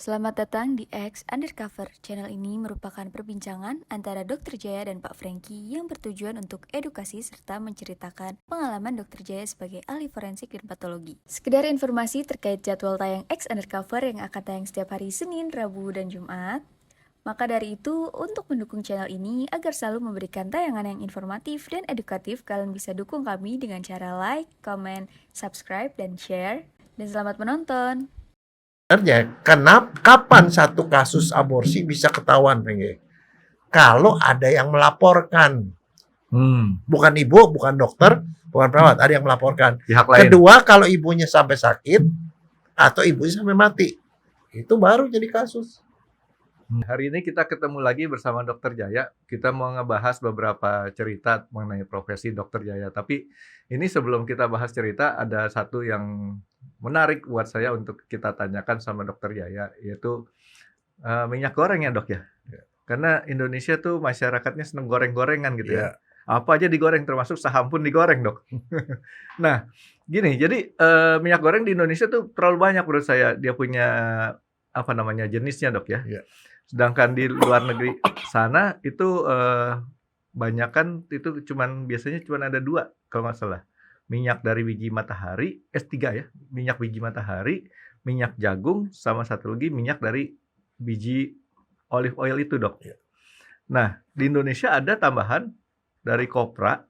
Selamat datang di X Undercover. Channel ini merupakan perbincangan antara Dr. Jaya dan Pak Franky yang bertujuan untuk edukasi serta menceritakan pengalaman Dr. Jaya sebagai ahli forensik dan patologi. Sekedar informasi terkait jadwal tayang X Undercover yang akan tayang setiap hari Senin, Rabu, dan Jumat. Maka dari itu, untuk mendukung channel ini agar selalu memberikan tayangan yang informatif dan edukatif, kalian bisa dukung kami dengan cara like, comment, subscribe, dan share. Dan selamat menonton! Sebenarnya, kapan satu kasus aborsi bisa ketahuan, Rengge? Kalau ada yang melaporkan. Bukan ibu, bukan dokter, bukan perawat, ada yang melaporkan. Pihak lain. Kedua, kalau ibunya sampai sakit atau ibunya sampai mati, itu baru jadi kasus. Hari ini kita ketemu lagi bersama Dr. Jaya. Kita mau ngebahas beberapa cerita mengenai profesi Dr. Jaya. Tapi ini sebelum kita bahas cerita, ada satu yang menarik buat saya untuk kita tanyakan sama Dr. Jaya, yaitu minyak goreng ya, Dok ya. Karena Indonesia tuh masyarakatnya seneng goreng-gorengan gitu ya. Apa aja digoreng, termasuk saham pun digoreng, Dok. Nah, gini, jadi minyak goreng di Indonesia tuh terlalu banyak menurut saya. Dia punya jenisnya, Dok ya. Sedangkan di luar negeri sana itu banyakan itu biasanya cuman ada 2 kalau nggak salah. Minyak dari biji matahari, S3 ya, minyak biji matahari, minyak jagung, sama satu lagi minyak dari biji olive oil itu, Dok. Nah, di Indonesia ada tambahan dari kopra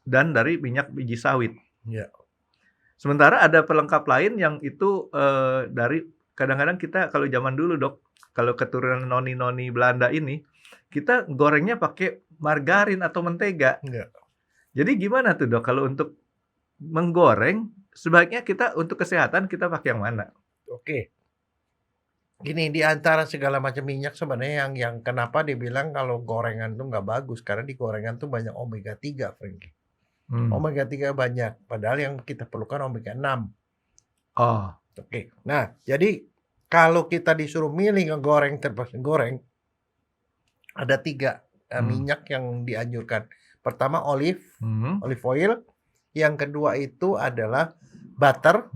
dan dari minyak biji sawit. Sementara ada pelengkap lain yang itu dari kadang-kadang kita kalau zaman dulu, Dok, kalau keturunan noni-noni Belanda ini, kita gorengnya pakai margarin atau mentega. Jadi gimana tuh, Dok, kalau untuk menggoreng, sebaiknya kita untuk kesehatan kita pakai yang mana? Oke. Gini, di antara segala macam minyak sebenarnya yang kenapa dibilang kalau gorengan tuh nggak bagus, karena di gorengan tuh banyak omega 3, Franky. Omega 3 banyak, padahal yang kita perlukan omega 6. Oh. Oke. Nah, jadi kalau kita disuruh milih terpaksa goreng, ada 3 minyak yang dianjurkan. Pertama olive oil. Yang kedua itu adalah butter.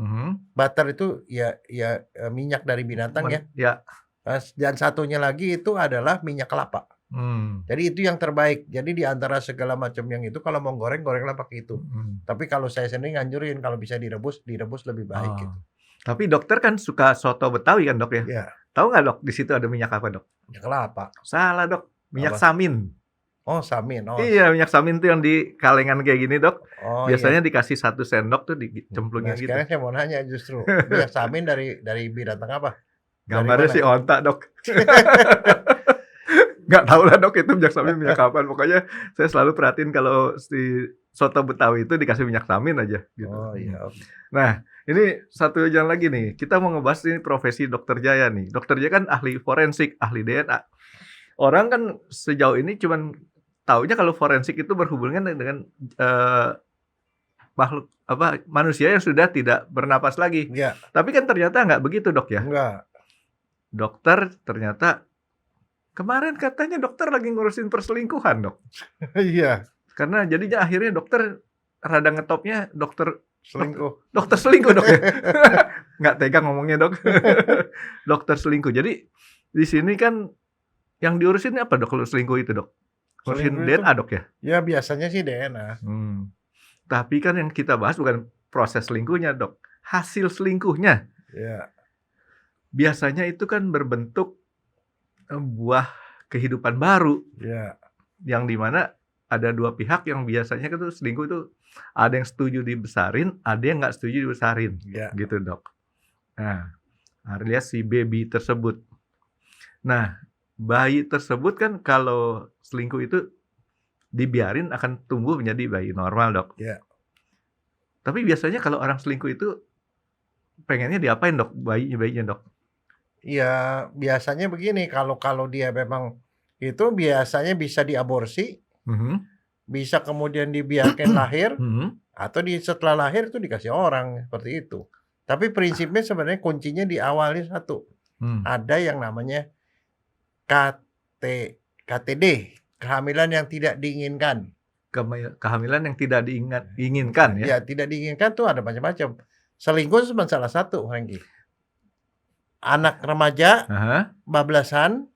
Butter itu ya minyak dari binatang ya. Dan satunya lagi itu adalah minyak kelapa. Jadi itu yang terbaik. Jadi di antara segala macam yang itu, kalau mau gorenglah pakai itu. Tapi kalau saya sendiri nganjurin kalau bisa direbus lebih baik gitu. Tapi dokter kan suka soto Betawi kan, Dok ya? Iya. Tahu nggak, Dok, di situ ada minyak apa, Dok? Minyak kelapa. Salah, Dok. Minyak Apa? samin. Oh, samin. Oh. Iya, minyak samin tuh yang di kalengan kayak gini, Dok. Oh, Biasanya iya. dikasih 1 sendok tuh dicemplungin gitu. Sekarang saya mau nanya justru, minyak samin dari binatang apa? Gambarnya sih onta, Dok. Nggak tahu lah, Dok, itu minyak samin minyak kapan. Pokoknya saya selalu perhatiin kalau si soto Betawi itu dikasih minyak samin aja gitu. Oh iya. Nah, ini satu yang lagi nih. Kita mau ngebahas ini profesi Dr. Jaya nih. Dr. Jaya kan ahli forensik, ahli DNA. Orang kan sejauh ini cuman taunya kalau forensik itu berhubungan dengan makhluk manusia yang sudah tidak bernapas lagi. Iya. Tapi kan ternyata nggak begitu, Dok ya. Enggak. Dokter ternyata kemarin katanya dokter lagi ngurusin perselingkuhan, Dok. Iya. Karena jadinya akhirnya dokter rada ngetopnya dokter Selingkuh. Dokter selingkuh, Dok ya. Nggak tega ngomongnya, Dok. Dokter selingkuh. Jadi di sini kan yang diurusin apa, Dok, kalau selingkuh itu, Dok? Ngurusin DNA, Dok ya? Ya biasanya sih DNA. Tapi kan yang kita bahas bukan proses selingkuhnya, Dok. Hasil selingkuhnya. Iya. Biasanya itu kan berbentuk buah kehidupan baru. Iya. Yang dimana ada 2 pihak yang biasanya kan tuh selingkuh itu ada yang setuju dibesarin, ada yang nggak setuju dibesarin. Gitu, Dok. Nah, alias si baby tersebut. Nah, bayi tersebut kan kalau selingkuh itu dibiarin akan tumbuh menjadi bayi normal, Dok. Iya. Tapi biasanya kalau orang selingkuh itu pengennya diapain, Dok, bayinya, Dok? Ya biasanya begini, kalau dia memang itu biasanya bisa diaborsi, bisa kemudian dibiarkan lahir, atau setelah lahir itu dikasih orang seperti itu. Tapi prinsipnya sebenarnya kuncinya di awalnya satu. Ada yang namanya KTD, kehamilan yang tidak diinginkan. Kehamilan yang tidak diinginkan ya? Ya, tidak diinginkan tuh ada macam-macam. Selingkuh cuma salah satu, Franky. anak remaja, Aha. bablasan,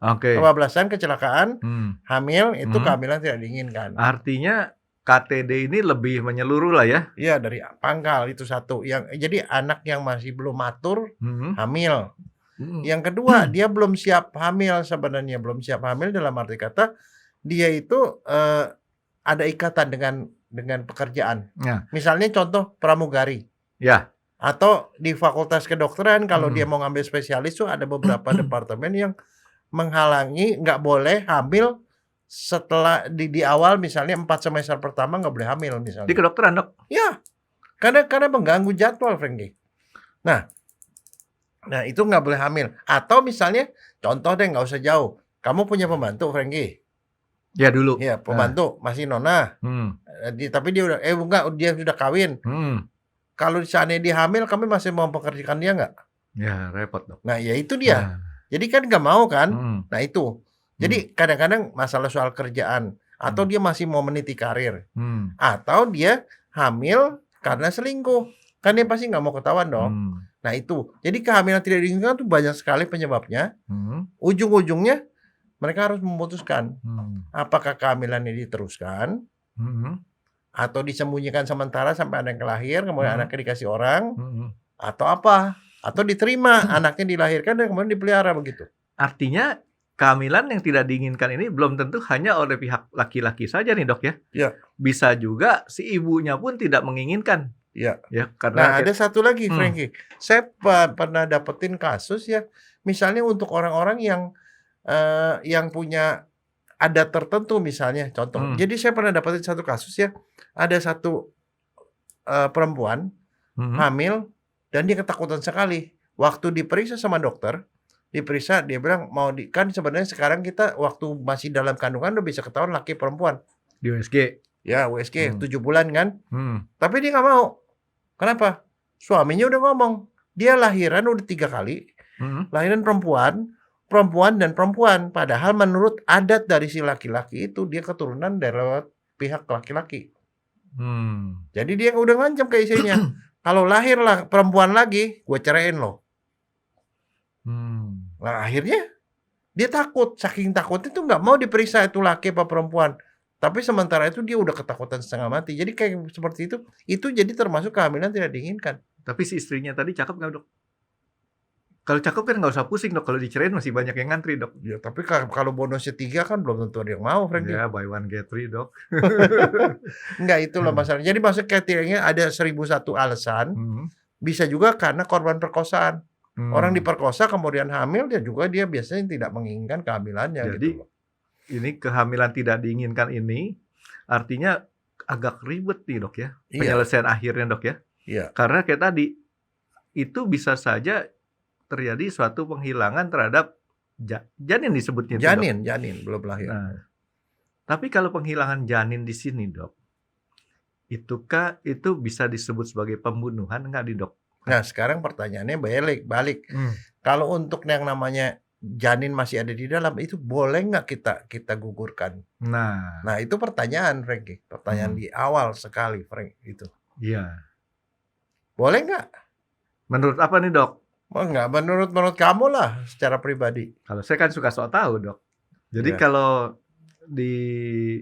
Oke. kebablasan, kecelakaan, hamil, itu Mhm. kehamilan tidak diinginkan. Artinya KTD ini lebih menyeluruh lah ya? Iya, dari pangkal itu satu. Jadi anak yang masih belum matur, hamil. Yang kedua, dia belum siap hamil sebenarnya, belum siap hamil dalam arti kata dia itu ada ikatan dengan pekerjaan. Nah, Misalnya contoh pramugari ya. atau di fakultas kedokteran kalau dia mau ngambil spesialis tuh ada beberapa departemen yang menghalangi nggak boleh hamil setelah di awal misalnya 4 semester pertama nggak boleh hamil Di misalnya. kedokteran, Dok? Ya, karena mengganggu jadwal, Frankie. Nah itu nggak boleh hamil. Atau misalnya contoh deh nggak usah jauh. Kamu punya pembantu, Frankie. Ya dulu. Iya, pembantu masih nona. Tapi dia udah enggak, dia sudah kawin. Kalau seandainya dia hamil, kami masih mau pekerjakan dia nggak? Ya repot, Dok. Nah ya itu dia. Jadi kan nggak mau kan? Nah itu. Jadi kadang-kadang masalah soal kerjaan atau dia masih mau meniti karir atau dia hamil karena selingkuh, kan dia pasti nggak mau ketahuan dong. Nah itu. Jadi kehamilan tidak diinginkan tuh banyak sekali penyebabnya. Ujung-ujungnya mereka harus memutuskan apakah kehamilannya diteruskan atau disembunyikan sementara sampai anak lahir, kemudian anaknya dikasih orang, atau apa? Atau diterima, anaknya dilahirkan dan kemudian dipelihara begitu. Artinya kehamilan yang tidak diinginkan ini belum tentu hanya oleh pihak laki-laki saja nih, Dok ya? Iya. Bisa juga si ibunya pun tidak menginginkan. Iya. Ya, karena ada satu lagi, Frankie. Saya pernah dapetin kasus ya, misalnya untuk orang-orang yang punya adat tertentu misalnya, contoh. Jadi saya pernah dapetin satu kasus ya, ada satu perempuan hamil dan dia ketakutan sekali. Waktu diperiksa sama dokter, dia bilang kan sebenarnya sekarang kita waktu masih dalam kandungan udah bisa ketahuan laki perempuan. Di USG. Ya, USG 7 bulan kan. Tapi dia nggak mau. Kenapa? Suaminya udah ngomong. Dia lahiran udah 3 kali. Lahiran perempuan dan perempuan. Padahal menurut adat dari si laki-laki itu dia keturunan dari pihak laki-laki. Jadi dia udah ngancam ke istrinya. Kalau lahirlah perempuan lagi, gue ceraiin lo. Nah akhirnya dia takut. Saking takutnya tuh nggak mau diperiksa itu laki apa perempuan. Tapi sementara itu dia udah ketakutan setengah mati. Jadi kayak seperti itu jadi termasuk kehamilan tidak diinginkan. Tapi si istrinya tadi cakep nggak, Dok? Kalau cakep kan nggak usah pusing, Dok. Kalau dicerain masih banyak yang ngantri, Dok. Ya, tapi kalau bonusnya 3 kan belum tentu ada yang mau, Frankie. Ya, buy one get free, Dok. Enggak, itu loh masalahnya. Jadi maksud kriterianya ada 1001 alasan. Bisa juga karena korban perkosaan. Orang diperkosa kemudian hamil, dia biasanya tidak menginginkan kehamilannya. Jadi gitu loh. Ini kehamilan tidak diinginkan ini artinya agak ribet nih, Dok ya. Iya. Penyelesaian akhirnya, Dok ya. Iya. Karena kayak tadi itu bisa saja terjadi suatu penghilangan terhadap janin disebutnya. Janin belum lahir. Nah, tapi kalau penghilangan janin di sini, Dok, itu bisa disebut sebagai pembunuhan enggak, Dok? Nah, sekarang pertanyaannya balik. Kalau untuk yang namanya janin masih ada di dalam, itu boleh nggak kita gugurkan? Nah, itu pertanyaan, Frankie. Pertanyaan di awal sekali, Frank, itu. iya. Boleh nggak? Menurut apa nih, Dok? Nggak, menurut kamu lah, secara pribadi. Kalau saya kan suka sok tahu, Dok. Jadi Iya. kalau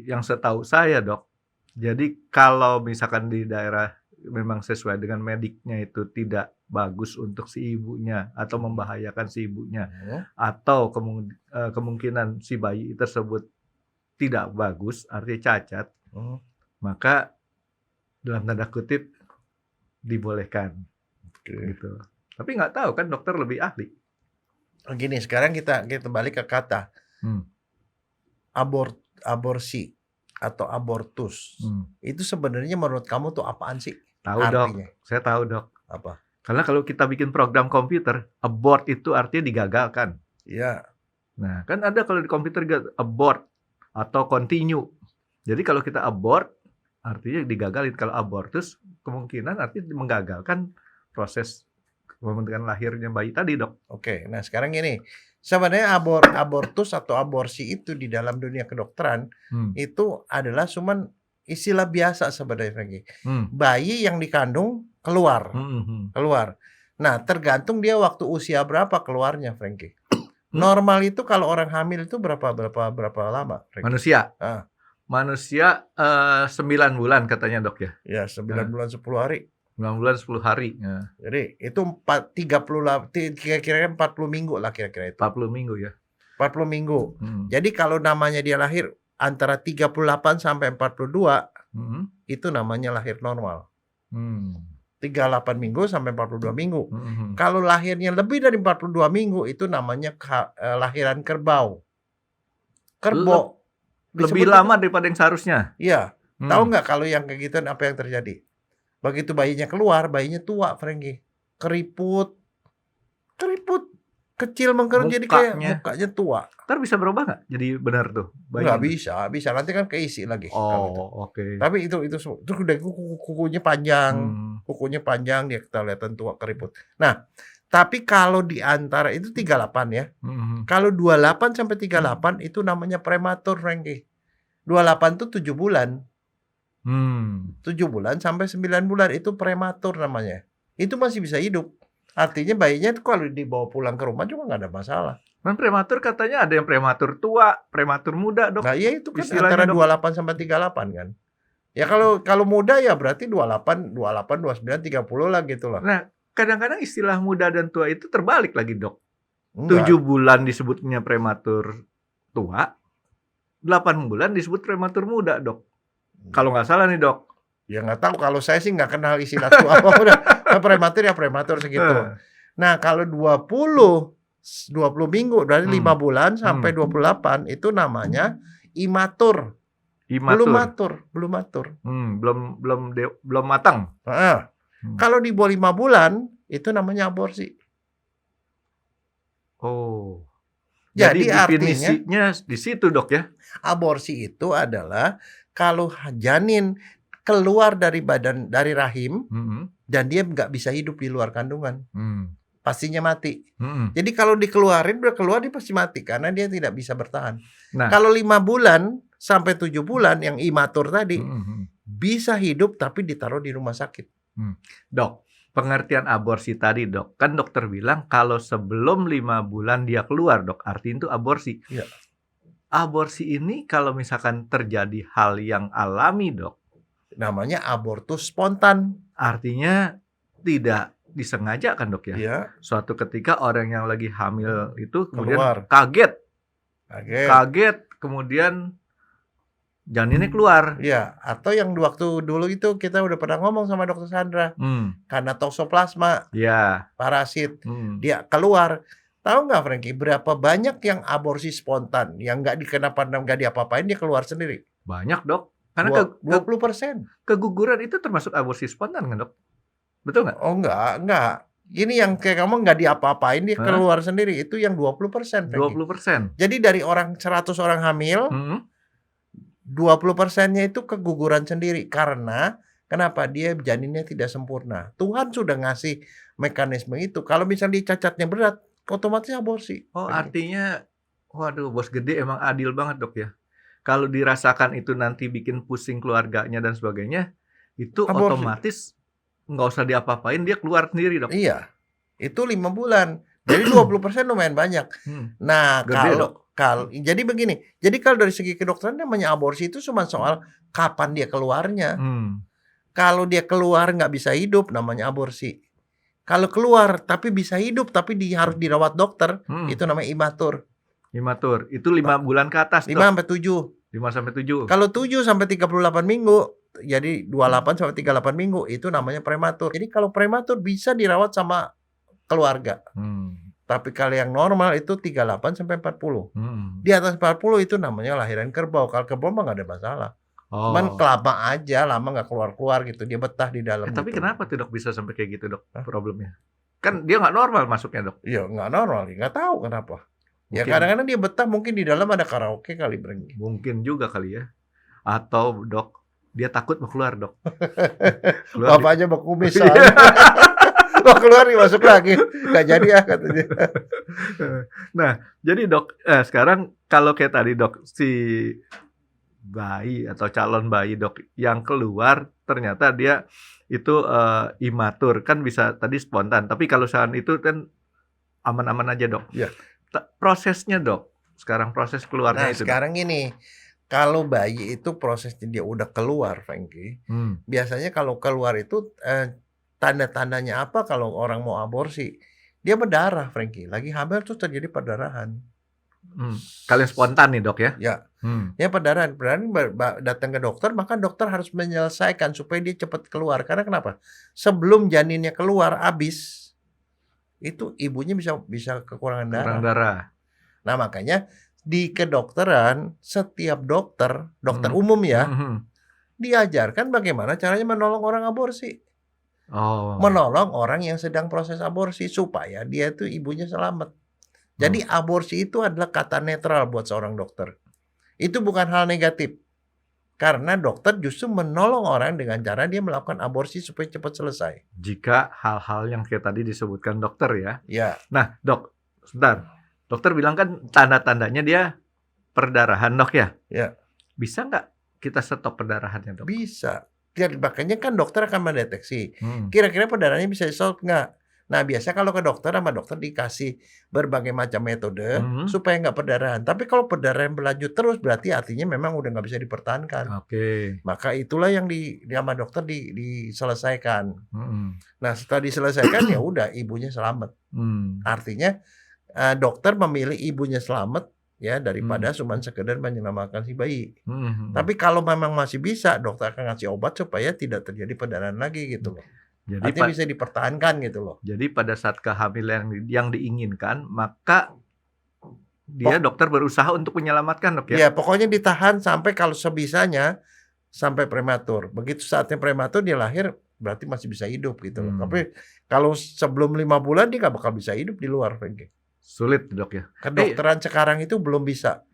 yang setahu saya, Dok, jadi kalau misalkan di daerah memang sesuai dengan mediknya itu tidak bagus untuk si ibunya atau membahayakan si ibunya atau kemungkinan si bayi tersebut tidak bagus, artinya cacat, maka dalam tanda kutip dibolehkan. Gitu. Tapi nggak tahu kan dokter lebih ahli. Gini, sekarang kita balik ke kata aborsi atau abortus. Itu sebenarnya menurut kamu tuh apaan sih? Tahu, artinya? Dok. Saya tahu, Dok. Apa? Karena kalau kita bikin program komputer, abort itu artinya digagalkan. Iya. Nah, kan ada kalau di komputer abort atau continue. Jadi kalau kita abort artinya digagalin. Kalau abortus kemungkinan artinya menggagalkan proses pembentukan lahirnya bayi tadi, Dok. Oke, nah sekarang gini. Sebenarnya abortus atau aborsi itu di dalam dunia kedokteran itu adalah cuman istilah biasa sebenarnya, Frankie. Bayi yang dikandung keluar. Nah, tergantung dia waktu usia berapa keluarnya, Frankie. Normal itu kalau orang hamil itu berapa lama, Frankie? Manusia. Ah. Manusia 9 bulan katanya dok ya. Ya, 9 bulan 10 hari. 9 bulan 10 hari. Ya. Jadi itu 38 kira-kira 40 minggu lah kira-kira itu. 40 minggu ya. 40 minggu. Jadi kalau namanya dia lahir antara 38 sampai 42 itu namanya lahir normal. 38 minggu sampai 42 minggu. Kalau lahirnya lebih dari 42 minggu itu namanya lahiran kerbau. Kerbau. Lebih lama daripada yang seharusnya. Iya. Tahu nggak kalau yang kayak gitu apa yang terjadi? Begitu bayinya keluar, bayinya tua, Frankie. Keriput. Kecil mengkerut jadi kayak mukanya tua. Ntar bisa berubah nggak? Jadi benar tuh bayinya? Nggak bisa. Nanti kan keisi lagi. Oke. Tapi itu udah kukunya panjang. Kukunya panjang, dia kelihatan tua, keriput. Nah, tapi kalau di antara itu 38 ya. Kalau 28 sampai 38 itu namanya prematur, Frankie. 28 tuh 7 bulan. 7 bulan sampai 9 bulan itu prematur namanya. Itu masih bisa hidup. Artinya bayinya itu kalau dibawa pulang ke rumah juga nggak ada masalah. Kan prematur katanya ada yang prematur tua, prematur muda, dok. Nah, iya itu kan antara 28 sampai 38 kan. Ya kalau muda ya berarti 28, 29, 30 lah gitu lah. Nah, kadang-kadang istilah muda dan tua itu terbalik lagi, dok. 7 bulan disebutnya prematur tua, 8 bulan disebut prematur muda, dok. Kalau nggak salah nih, dok. Ya nggak tahu, kalau saya sih nggak kenal istilah tua apa udah. Prematur ya prematur segitu. Nah, kalau 20 minggu dari 5 bulan sampai 28 itu namanya imatur. Belum matur. Belum matang. Kalau di bawah 5 bulan itu namanya aborsi. Oh. Jadi definisinya di situ, dok ya. Aborsi itu adalah kalau janin keluar dari rahim dan dia nggak bisa hidup di luar kandungan, pastinya mati. Jadi kalau dikeluarin, udah keluar dia pasti mati karena dia tidak bisa bertahan. Nah, kalau 5 bulan sampai 7 bulan yang imatur tadi bisa hidup tapi ditaruh di rumah sakit. Dok, pengertian aborsi tadi, dok, kan dokter bilang kalau sebelum 5 bulan dia keluar, dok, artinya itu aborsi. Ya. Aborsi ini kalau misalkan terjadi hal yang alami, dok, namanya abortus spontan. Artinya tidak disengaja kan, dok ya? Iya. Suatu ketika orang yang lagi hamil itu kemudian keluar. Kaget, kemudian janinnya keluar. Iya, atau yang waktu dulu itu kita udah pernah ngomong sama dokter Sandra. Karena toksoplasma. Iya. Parasit. Dia keluar. Tahu nggak, Frankie, berapa banyak yang aborsi spontan yang nggak diapa-apain dia keluar sendiri? Banyak, dok. Karena 20%. Keguguran itu termasuk aborsi spontan kan, dok? Betul nggak? Oh, enggak. Ini yang kayak kamu nggak diapa-apain dia keluar sendiri. Itu yang 20%. 20%. Jadi dari 100 orang hamil, 20%-nya itu keguguran sendiri. Karena kenapa? Dia janinnya tidak sempurna. Tuhan sudah ngasih mekanisme itu. Kalau misalnya cacatnya berat, otomatis aborsi. Oh, artinya, waduh, bos gede emang adil banget, dok ya. Kalau dirasakan itu nanti bikin pusing keluarganya dan sebagainya, itu aborsi. Otomatis nggak usah diapa-apain, dia keluar sendiri, dok. Iya, itu 5 bulan. Jadi 20% lumayan banyak. Nah, jadi begini. Jadi kalau dari segi kedokteran namanya aborsi itu cuma soal kapan dia keluarnya. Kalau dia keluar nggak bisa hidup, namanya aborsi. Kalau keluar tapi bisa hidup tapi harus dirawat dokter, itu namanya imatur. Imatur, itu 5 bulan ke atas, 5 sampai 7. 5 sampai 7. Kalau 7 sampai 38 minggu, jadi 28 sampai 38 minggu, itu namanya prematur. Jadi kalau prematur bisa dirawat sama keluarga. Tapi kalau yang normal itu 38 sampai 40. Di atas 40 itu namanya lahiran kerbau. Kalau kerbau mah nggak ada masalah. Cuman lama aja, lama nggak keluar-keluar gitu. Dia betah di dalam. Tapi kenapa tuh, dok, bisa sampai kayak gitu, dok? Problemnya? Kan dia nggak normal masuknya, dok. Iya, nggak normal. Nggak tahu kenapa. Ya kadang-kadang dia betah, mungkin di dalam ada karaoke kali, Breng. Mungkin juga kali ya. Atau, dok, dia takut mau keluar, dok. Bapaknya mau kumis soalnya. Mau keluar masuk lagi. Nggak jadi ya katanya. Nah, jadi, dok, sekarang kalau kayak tadi, dok, si bayi atau calon bayi, dok, yang keluar ternyata dia itu imatur kan bisa tadi spontan. Tapi kalau saat itu kan aman-aman aja dok. Iya. Prosesnya dok, sekarang proses keluarnya Nah, itu. sekarang ini, kalau bayi itu prosesnya dia udah keluar, Frankie. Biasanya kalau keluar itu tanda-tandanya apa kalau orang mau aborsi? Dia berdarah, Frankie. Lagi hamil tuh terjadi perdarahan. Kalian spontan nih dok ya? Ya, ya perdarahan. Datang ke dokter, maka dokter harus menyelesaikan supaya dia cepat keluar. Karena kenapa? Sebelum janinnya keluar habis, itu ibunya bisa kekurangan darah. Kurang darah. Nah, makanya di kedokteran setiap dokter umum ya diajarkan bagaimana caranya menolong orang aborsi. Menolong orang yang sedang proses aborsi supaya dia tuh ibunya selamat. Jadi aborsi itu adalah kata netral buat seorang dokter. Itu bukan hal negatif. Karena dokter justru menolong orang dengan cara dia melakukan aborsi supaya cepat selesai. Jika hal-hal yang kayak tadi disebutkan dokter ya. Ya. Nah dok, sebentar. Dokter bilang kan tanda-tandanya dia perdarahan dok ya? Ya. Bisa nggak kita stop perdarahannya dok? Bisa. Makanya kan dokter akan mendeteksi. Kira-kira perdarahannya bisa di-stop nggak? Nah, biasa kalau ke dokter sama dokter dikasih berbagai macam metode supaya nggak perdarahan. Tapi kalau perdarahan berlanjut terus berarti artinya memang udah nggak bisa dipertahankan. Maka itulah yang sama dokter diselesaikan. Nah, setelah diselesaikan ya udah ibunya selamat. Artinya dokter memilih ibunya selamat ya daripada cuma sekedar menyelamatkan si bayi. Tapi kalau memang masih bisa, dokter akan ngasih obat supaya tidak terjadi perdarahan lagi gitu loh. Jadi artinya bisa dipertahankan gitu loh. Jadi pada saat kehamilan yang diinginkan, maka dia dokter berusaha untuk menyelamatkan dok ya? Iya, pokoknya ditahan sampai kalau sebisanya sampai prematur. Begitu saatnya prematur dia lahir berarti masih bisa hidup gitu loh. Tapi kalau sebelum 5 bulan dia nggak bakal bisa hidup di luar, Frankie. Sulit dok ya? Kedokteran sekarang itu belum bisa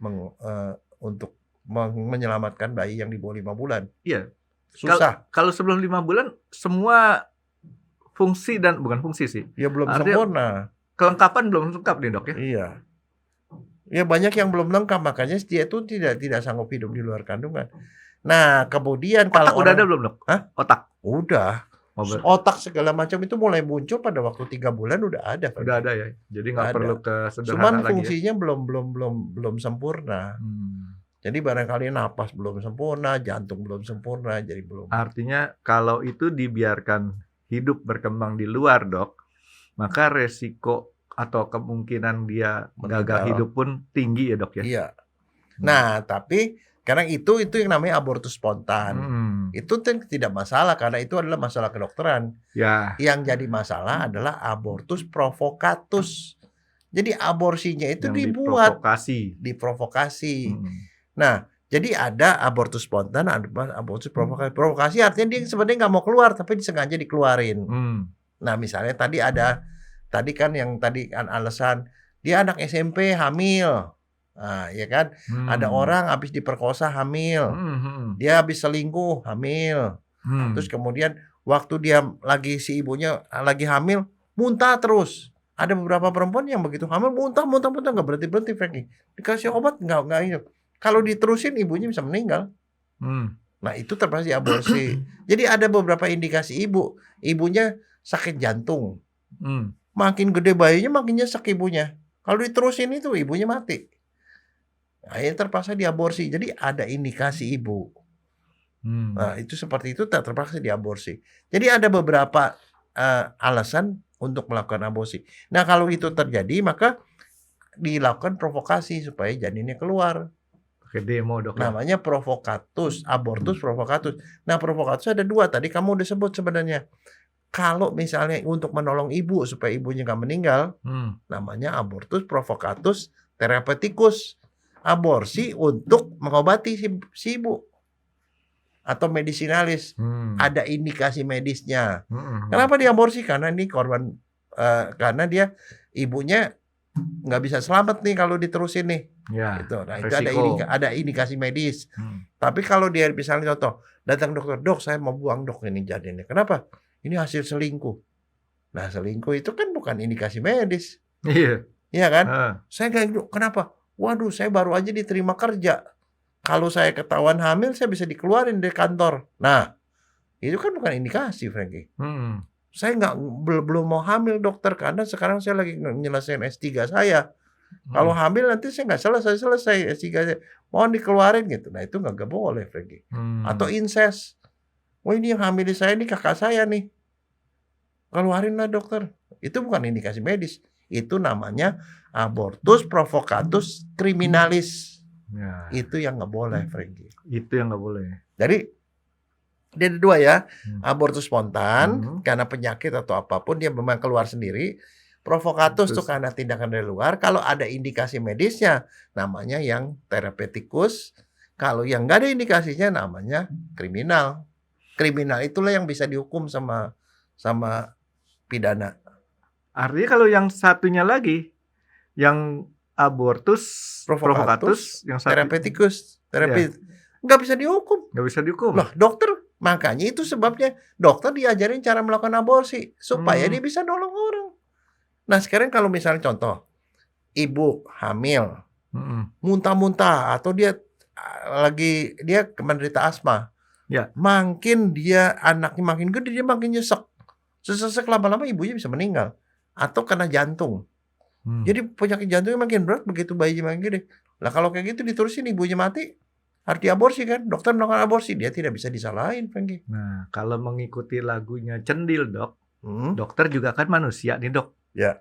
untuk menyelamatkan bayi yang di bawah 5 bulan. Iya. Susah. Kalau sebelum 5 bulan semua fungsi dan bukan fungsi sih. Ya belum sempurna. Kelengkapan belum lengkap nih dok ya? Iya. Ya banyak yang belum lengkap makanya dia itu tidak sanggup hidup di luar kandungan. Nah, kemudian otak udah ada belum dok? Hah? Otak? Udah. Otak segala macam itu mulai muncul pada waktu 3 bulan udah ada. Udah ada ya. Jadi nggak perlu ke sederhana cuman lagi. Fungsinya belum sempurna. Jadi barangkali napas belum sempurna, jantung belum sempurna, jadi belum. Artinya kalau itu dibiarkan hidup berkembang di luar dok, maka resiko atau kemungkinan dia gagal hidup pun tinggi ya dok ya. Iya. Nah tapi karena itu yang namanya abortus spontan. Itu tidak masalah karena itu adalah masalah kedokteran. Ya. Yang jadi masalah adalah abortus provokatus. Jadi aborsinya itu yang dibuat diprovokasi. Nah, jadi ada abortus spontan, ada abortus provokasi. Provokasi artinya dia sebenarnya nggak mau keluar, tapi disengaja dikeluarin. Nah, misalnya tadi kan alasan dia anak SMP hamil, nah, ya kan? Ada orang habis diperkosa hamil, dia habis selingkuh hamil, terus kemudian waktu dia si ibunya lagi hamil muntah terus. Ada beberapa perempuan yang begitu hamil muntah nggak berhenti Frankie. Dikasih obat nggak hidup. Kalau diterusin ibunya bisa meninggal. Nah itu terpaksa aborsi. Jadi ada beberapa indikasi ibunya sakit jantung. Makin gede bayinya makin nyesek ibunya. Kalau diterusin itu ibunya mati. Akhirnya terpaksa diaborsi. Jadi ada indikasi ibu. Nah itu seperti itu terpaksa diaborsi. Jadi ada beberapa alasan untuk melakukan aborsi. Nah kalau itu terjadi maka dilakukan provokasi supaya janinnya keluar. Demo dok. Namanya provokatus, abortus provokatus. Nah provokatus ada 2 tadi kamu udah sebut sebenarnya. Kalau misalnya untuk menolong ibu supaya ibunya nggak meninggal, namanya abortus provokatus therapeuticus. Aborsi untuk mengobati si ibu atau medisinalis. Ada indikasi medisnya. Kenapa diaborsi? Karena ini korban karena dia ibunya nggak bisa selamat nih kalau diterusin nih. Ya, gitu. Nah itu ada indikasi medis. Tapi kalau dia misalnya contoh datang dokter, dok saya mau buang dok ini janinnya. Kenapa? Ini hasil selingkuh. Nah selingkuh itu kan bukan indikasi medis. Iya kan? Saya nggak, kenapa? Waduh saya baru aja diterima kerja. Kalau saya ketahuan hamil saya bisa dikeluarin dari kantor. Nah Itu kan bukan indikasi, Frankie. Hmm. Saya belum mau hamil dokter, karena sekarang saya lagi nyelesain S3 saya. Kalau hamil nanti saya nggak selesai S3 saya. Mohon dikeluarin gitu. Nah itu nggak boleh, Frankie. Atau incest. Oh ini yang hamil saya ini kakak saya nih. Keluarin lah dokter. Itu bukan indikasi medis. Itu namanya abortus provocatus criminalis. Ya. Itu yang nggak boleh, Frankie. Itu yang nggak boleh. Jadi dia ada dua ya, abortus spontan karena penyakit atau apapun dia memang keluar sendiri. Provokatus itu karena tindakan dari luar. Kalau ada indikasi medisnya, namanya yang terapetikus. Kalau yang nggak ada indikasinya, namanya kriminal. Kriminal itulah yang bisa dihukum sama pidana. Artinya kalau yang satunya lagi, yang abortus provocatus, yang terapetikus, nggak bisa dihukum. Nggak bisa dihukum. Loh, dokter, makanya itu sebabnya dokter diajarin cara melakukan aborsi supaya dia bisa nolong orang. Nah sekarang kalau misalnya contoh, ibu hamil, muntah-muntah atau dia menderita asma, makin dia anaknya makin gede dia makin nyesek, lama-lama ibunya bisa meninggal atau kena jantung. Jadi penyakit jantungnya makin berat begitu bayinya makin gede. Lah kalau kayak gitu diterusin ibunya mati, harus diaborsi kan? Dokter melakukan aborsi, dia tidak bisa disalahin, Frankie. Nah, kalau mengikuti lagunya Cendil, Dok, dokter juga kan manusia nih, Dok. Ya.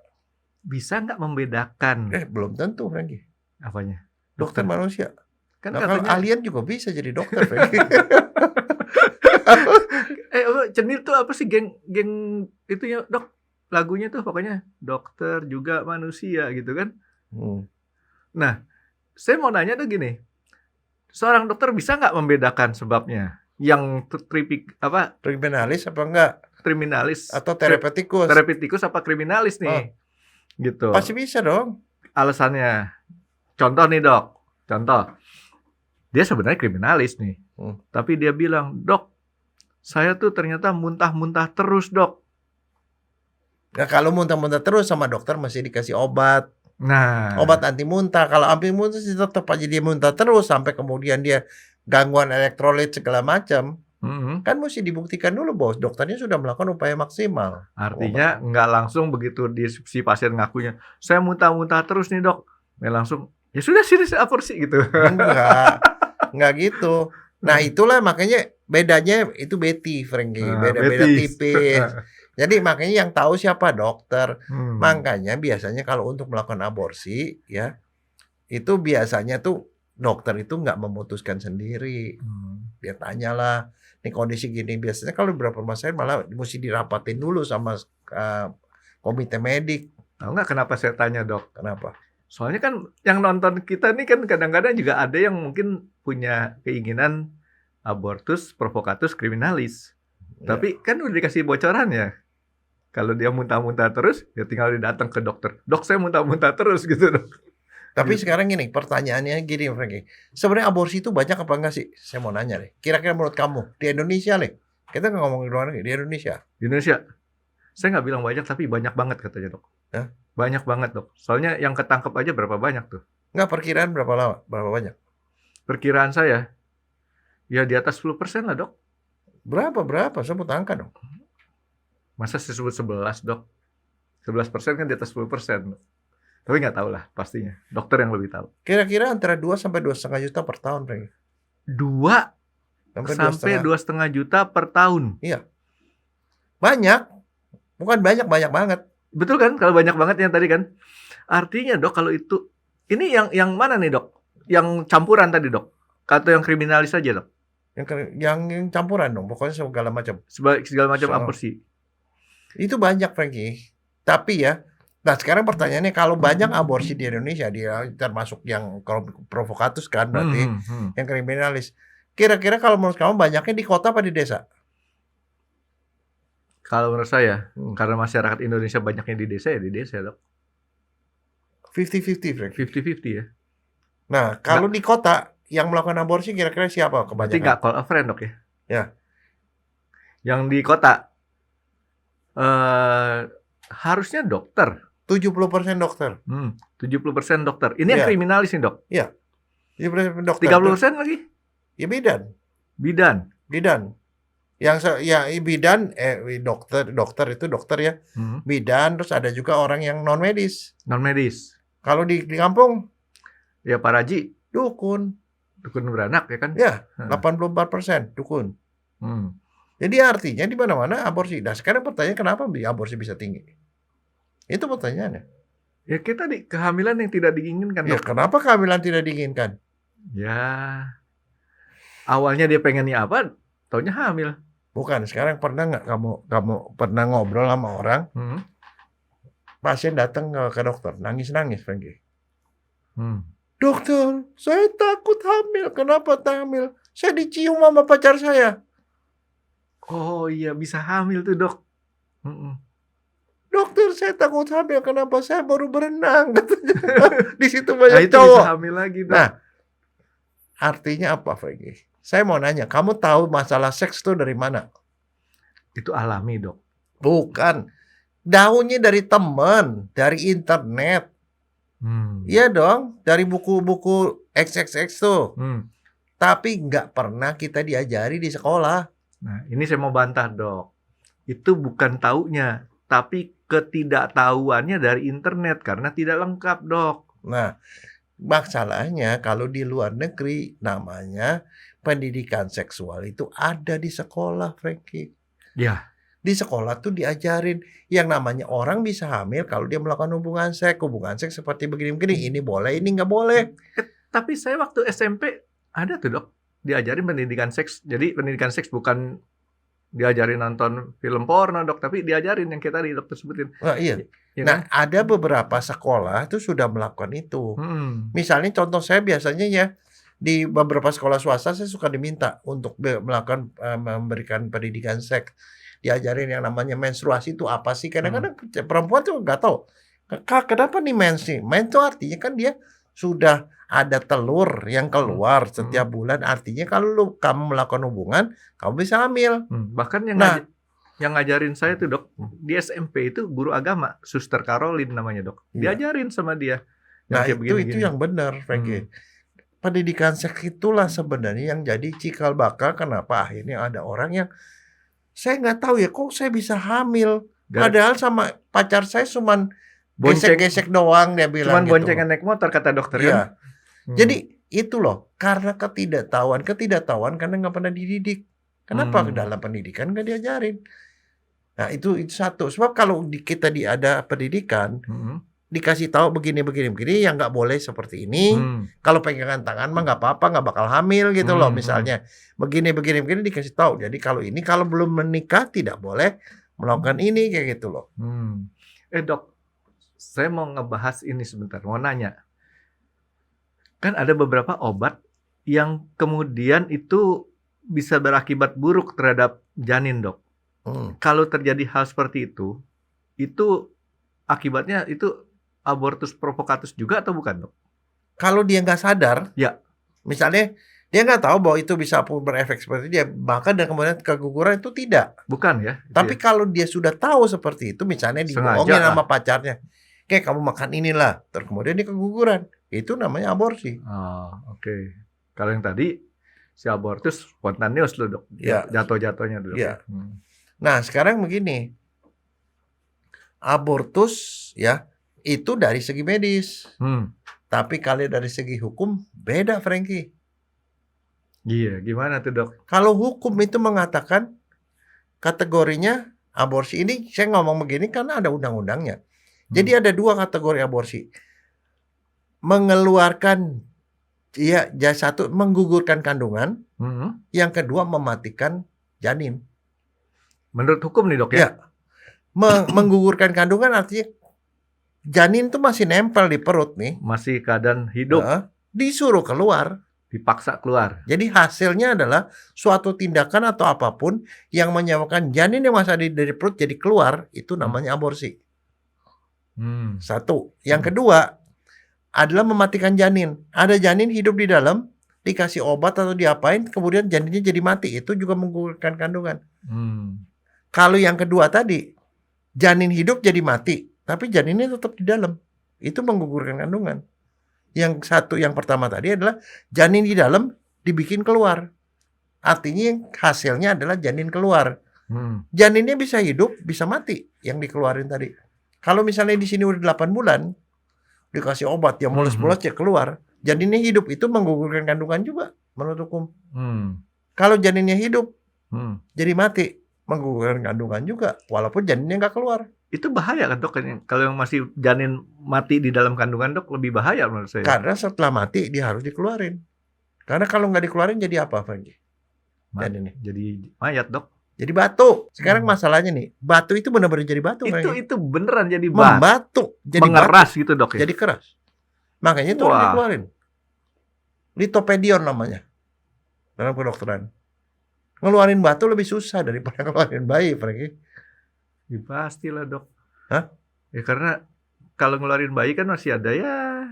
Bisa nggak membedakan? Belum tentu, Frankie. Apanya? Dokter manusia. Kan nah, katanya... kalau alien juga bisa jadi dokter, Frankie. Cendil tuh apa sih geng itunya, Dok? Lagunya tuh pokoknya dokter juga manusia gitu kan? Nah, saya mau nanya tuh gini. Seorang dokter bisa nggak membedakan sebabnya? Yang kriminalis apa enggak? Kriminalis atau terapetikus? Terapetikus apa kriminalis nih? Gitu. Pasti bisa dong. Alasannya. Contoh nih, Dok. Contoh. Dia sebenarnya kriminalis nih. Tapi dia bilang, "Dok, saya tuh ternyata muntah-muntah terus, Dok." Nah, kalau muntah-muntah terus sama dokter masih dikasih obat. Nah, obat anti muntah. Kalau anti muntah sih tetap aja dia muntah terus sampai kemudian dia gangguan elektrolit segala macam. Kan mesti dibuktikan dulu bahwa dokternya sudah melakukan upaya maksimal. Artinya nggak langsung begitu si pasien ngakunya, saya muntah-muntah terus nih, Dok. Nggak langsung, ya sudah sini aborsi gitu. Enggak gitu. Nah itulah makanya bedanya itu Betty, Frankie. Beda-beda tipis. Jadi makanya yang tahu siapa dokter. Makanya biasanya kalau untuk melakukan aborsi ya, itu biasanya tuh dokter itu nggak memutuskan sendiri. Dia tanyalah, nih kondisi gini. Biasanya kalau beberapa rumah sakit malah mesti dirapatin dulu sama komite medik. Tahu nggak kenapa saya tanya, Dok? Kenapa? Soalnya kan yang nonton kita nih kan kadang-kadang juga ada yang mungkin punya keinginan abortus provocatus criminalis. Tapi kan udah dikasih bocoran ya. Kalau dia muntah-muntah terus, ya tinggal datang ke dokter. Dok, saya muntah-muntah terus gitu, Dok. Tapi sekarang gini, pertanyaannya gini, Frankie. Sebenarnya aborsi itu banyak apa enggak sih? Saya mau nanya deh. Kira-kira menurut kamu di Indonesia nih? Kita nggak ngomong di luar negeri, di Indonesia. Di Indonesia, saya nggak bilang banyak, tapi banyak banget katanya, Dok. Banyak banget, Dok. Soalnya yang ketangkep aja berapa banyak tuh? Nggak, perkiraan berapa lama? Berapa banyak? Perkiraan saya, ya di atas 10% lah, Dok. Berapa? Sebut angka dong. Masa disebut 11, Dok? 11% kan di atas 10%. Tapi nggak tahu lah pastinya. Dokter yang lebih tahu. Kira-kira antara 2 sampai 2,5 juta per tahun, Frankie. 2 sampai 2,5 juta per tahun? Iya. Banyak. Bukan banyak banget. Betul kan? Kalau banyak banget yang tadi kan. Artinya, Dok, kalau itu... Ini yang mana nih, Dok? Yang campuran tadi, Dok? Atau yang kriminalis aja, Dok? Yang campuran dong. Pokoknya segala macam. Segala macam aborsi. Itu banyak, Frankie. Tapi ya, nah sekarang pertanyaannya kalau banyak aborsi di Indonesia, dia termasuk yang provokatus kan berarti, yang kriminalis. Kira-kira kalau menurut kamu banyaknya di kota apa di desa? Kalau menurut saya, karena masyarakat Indonesia banyaknya di desa, ya di desa, Dok. 50-50, Frank. 50-50 ya. Nah, kalau di kota yang melakukan aborsi kira-kira siapa kebanyakan? Berarti nggak call a friend, Dok ya? Ya. Yang di kota harusnya dokter. 70% dokter. 70% dokter. Ini yang kriminalis nih, Dok. Iya. 70% dokter. 30% lagi? Ya bidan. Bidan. Ya bidan, dokter itu dokter ya, bidan, terus ada juga orang yang non medis. Non medis. Kalau di kampung, ya Pak Raji, dukun beranak ya kan? Ya, 84% dukun. Jadi artinya di mana-mana aborsi. Nah sekarang pertanyaan kenapa aborsi bisa tinggi? Itu pertanyaannya. Ya kita kehamilan yang tidak diinginkan. Ya kenapa kehamilan tidak diinginkan? Ya awalnya dia pengennya apa, taunya hamil. Bukan, sekarang pernah nggak kamu pernah ngobrol sama orang, pasien datang ke dokter, nangis-nangis, Frankie. Dokter, saya takut hamil. Kenapa hamil? Saya dicium sama pacar saya. Oh iya, bisa hamil tuh dok. Dokter, saya takut hamil. Kenapa? Saya baru berenang. Di situ banyak cowok. Bisa hamil lagi dok. Nah, artinya apa, Frankie? Saya mau nanya, kamu tahu masalah seks itu dari mana? Itu alami, dok. Bukan. Daunnya dari teman, dari internet. Iya dong, dari buku-buku XXX tuh. Tapi nggak pernah kita diajari di sekolah. Nah, ini saya mau bantah, dok. Itu bukan taunya, tapi ketidaktahuannya dari internet karena tidak lengkap, dok. Nah, masalahnya kalau di luar negeri namanya pendidikan seksual itu ada di sekolah, Frankie. Ya. Di sekolah tuh diajarin yang namanya orang bisa hamil kalau dia melakukan hubungan seks. Hubungan seks seperti begini-begini, ini boleh, ini nggak boleh. Tapi saya waktu SMP ada tuh dok, diajarin pendidikan seks. Jadi pendidikan seks bukan diajarin nonton film porno dok, tapi diajarin yang kita tadi dokter sebutin. Nah, iya. Ya, nah, kan? Ada beberapa sekolah itu sudah melakukan itu. Misalnya contoh saya biasanya ya, di beberapa sekolah swasta saya suka diminta untuk memberikan pendidikan seks. Diajarin yang namanya menstruasi itu apa sih? Kadang-kadang perempuan tuh nggak tahu. Kenapa nih mens nih? Mens itu artinya kan dia sudah ada telur yang keluar setiap bulan. Artinya kalau kamu melakukan hubungan, kamu bisa hamil. Bahkan yang ngajarin saya tuh dok, di SMP itu guru agama, Suster Caroline namanya dok. Diajarin sama dia. Nah itu yang benar, Frankie. Pendidikan seks itulah sebenarnya yang jadi cikal bakal kenapa akhirnya ada orang yang saya nggak tahu ya kok saya bisa hamil. Padahal sama pacar saya cuman gesek-gesek doang dia bilang cuman gitu. Boncengan naik motor kata dokter ya. Kan. Jadi itu loh karena ketidaktahuan karena nggak pernah dididik. Kenapa dalam pendidikan nggak diajarin? Nah itu satu. Sebab kalau kita ada pendidikan dikasih tahu begini yang nggak boleh seperti ini. Kalau pegangan tangan mah nggak apa-apa, nggak bakal hamil gitu loh misalnya. Begini dikasih tahu. Jadi kalau belum menikah tidak boleh melakukan ini kayak gitu loh. Dok, saya mau ngebahas ini sebentar. Mau nanya, kan ada beberapa obat yang kemudian itu bisa berakibat buruk terhadap janin dok. Kalau terjadi hal seperti itu akibatnya itu abortus provokatus juga atau bukan dok? Kalau dia nggak sadar, ya, misalnya dia nggak tahu bahwa itu bisa berefek seperti dia, bahkan dan kemudian keguguran itu tidak. Bukan ya? Tapi kalau dia sudah tahu seperti itu, misalnya dibohongin sama pacarnya, kayak kamu makan inilah, terus kemudian dia keguguran, itu namanya aborsi. Oke. Kalau yang tadi si abortus spontaneous loh dok, jatuh-jatuhnya dok. Ya. Nah sekarang begini, abortus ya. Itu dari segi medis. Tapi kalau dari segi hukum beda, Frankie. Iya, gimana tuh dok? Kalau hukum itu mengatakan kategorinya aborsi ini, saya ngomong begini karena ada undang-undangnya. Jadi ada dua kategori aborsi. Mengeluarkan, satu menggugurkan kandungan, yang kedua mematikan janin. Menurut hukum nih dok ya? Menggugurkan kandungan artinya janin tuh masih nempel di perut nih. Masih keadaan hidup. Disuruh keluar. Dipaksa keluar. Jadi hasilnya adalah suatu tindakan atau apapun yang menyebabkan janin yang masih ada dari perut jadi keluar. Itu namanya aborsi. Satu. Yang kedua adalah mematikan janin. Ada janin hidup di dalam, dikasih obat atau diapain, kemudian janinnya jadi mati. Itu juga menggugurkan kandungan. Kalau yang kedua tadi, janin hidup jadi mati. Tapi janinnya tetap di dalam. Itu menggugurkan kandungan. Yang pertama tadi adalah janin di dalam dibikin keluar. Artinya hasilnya adalah janin keluar. Janinnya bisa hidup, bisa mati yang dikeluarin tadi. Kalau misalnya di sini udah 8 bulan, dikasih obat yang mulus-mulus ya keluar, janinnya hidup, itu menggugurkan kandungan juga menurut hukum. Kalau janinnya hidup, jadi mati, menggugurkan kandungan juga, walaupun janinnya nggak keluar. Itu bahaya kan dok? Kalau yang masih janin mati di dalam kandungan dok, lebih bahaya menurut saya. Karena setelah mati dia harus dikeluarin. Karena kalau nggak dikeluarin jadi apa, Franky? Janinnya. Jadi mayat dok. Jadi batu. Sekarang masalahnya nih, batu itu benar-benar jadi batu. Itu beneran jadi membatu, jadi mengeras batu, gitu dok ya? Jadi keras. Makanya itu harus dikeluarin. Litopedion namanya dalam kedokteran. Ngeluarin batu lebih susah daripada ngeluarin bayi, Franky. Ya, pastilah dok. Hah? Ya karena kalau ngeluarin bayi kan masih ada ya,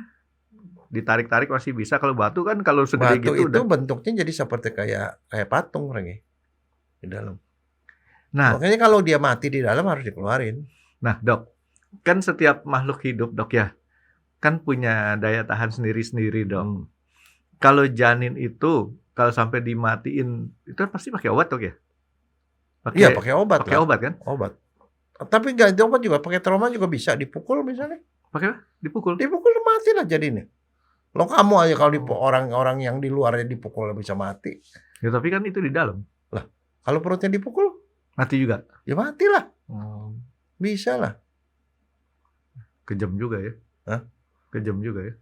ditarik-tarik masih bisa. Kalau batu kan kalau segede batu gitu itu udah. bentuknya jadi seperti kayak patung, Franky, di dalam. Nah, makanya kalau dia mati di dalam harus dikeluarin. Nah dok, kan setiap makhluk hidup dok ya, kan punya daya tahan sendiri-sendiri dok. Kalau janin itu kalau sampai dimatiin itu pasti pakai obat dok ya? Iya, pakai obat. Pakai obat kan? Obat. Tapi ganti obat juga, pakai trauma juga bisa, dipukul misalnya. Pakai dipukul? Dipukul mati lah jadinya. Lo kamu aja kalau orang-orang yang di luarnya dipukul bisa mati. Ya tapi kan itu di dalam. Lah, kalau perutnya dipukul mati juga? Ya mati lah. Bisa lah. Kejam juga ya? Hah? Kejam juga ya?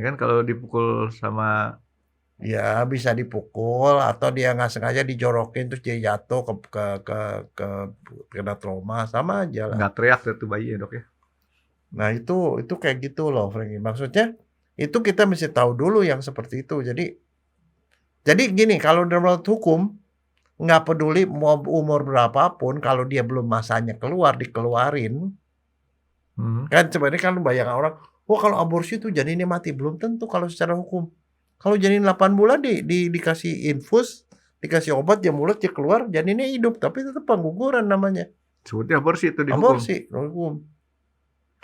Ya kan kalau dipukul sama... Ya bisa dipukul atau dia nggak sengaja dijorokin terus dia jatuh ke kena trauma, sama aja lah. Nggak teriak tuh bayi ya dok ya? Nah itu kayak gitu loh, Franky. Maksudnya itu kita mesti tahu dulu yang seperti itu. Jadi gini, kalau dalam hukum nggak peduli mau umur berapapun, kalau dia belum masanya keluar dikeluarin. Kan sebenarnya kan bayangan orang, kalau aborsi itu janinnya mati. Belum tentu kalau secara hukum. Kalau janin 8 bulan dikasih infus, dikasih obat, dia mulut, dia keluar, janinnya hidup, tapi tetap pengguguran namanya. Sebutnya aborsi itu dihukum. Aborsi, hukum.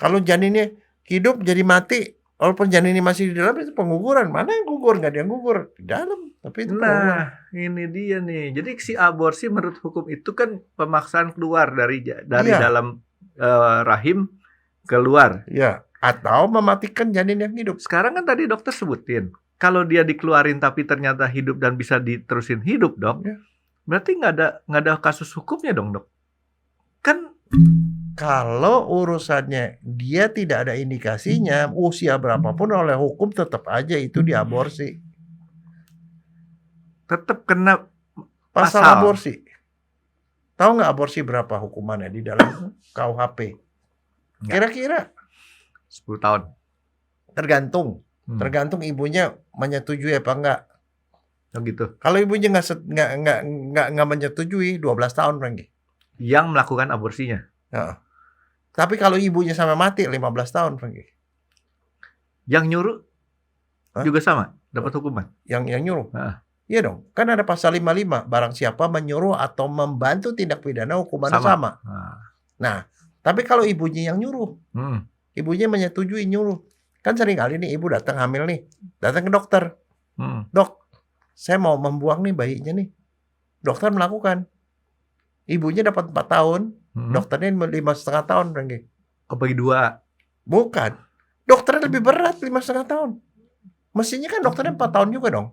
Kalau janinnya hidup jadi mati, walaupun janinnya masih di dalam, itu pengguguran. Mana yang gugur? Nggak ada yang gugur di dalam, tapi itu pengguguran. Ini dia nih. Jadi si aborsi menurut hukum itu kan pemaksaan keluar dari dalam rahim keluar. Iya. Atau mematikan janin yang hidup. Sekarang kan tadi dokter sebutin, kalau dia dikeluarin tapi ternyata hidup dan bisa diterusin hidup dok, berarti nggak ada kasus hukumnya dong dok? Kan kalau urusannya dia tidak ada indikasinya, usia berapapun oleh hukum tetap aja itu diaborsi. Tetap kena pasal aborsi. Tahu nggak aborsi berapa hukumannya di dalam KUHP? Kira-kira 10 tahun. Tergantung ibunya menyetujui apa enggak. Oh gitu. Kalau ibunya nggak menyetujui 12 tahun, Franky. Yang melakukan aborsinya. Nah. Tapi kalau ibunya sampai mati 15 tahun, Franky. Yang nyuruh juga sama, dapat hukuman. Yang nyuruh. Iya dong. Kan ada pasal 55, barang siapa menyuruh atau membantu tindak pidana hukumannya sama. Nah, tapi kalau ibunya yang nyuruh, ibunya menyetujui nyuruh. Kan sering kali nih ibu datang hamil nih, datang ke dokter. Dok, saya mau membuang nih bayinya nih. Dokter melakukan. Ibunya dapat 4 tahun, dokternya 5,5 tahun. Oh, bagi 2? Bukan. Dokternya lebih berat, 5,5 tahun. Mestinya kan dokternya 4 tahun juga dong.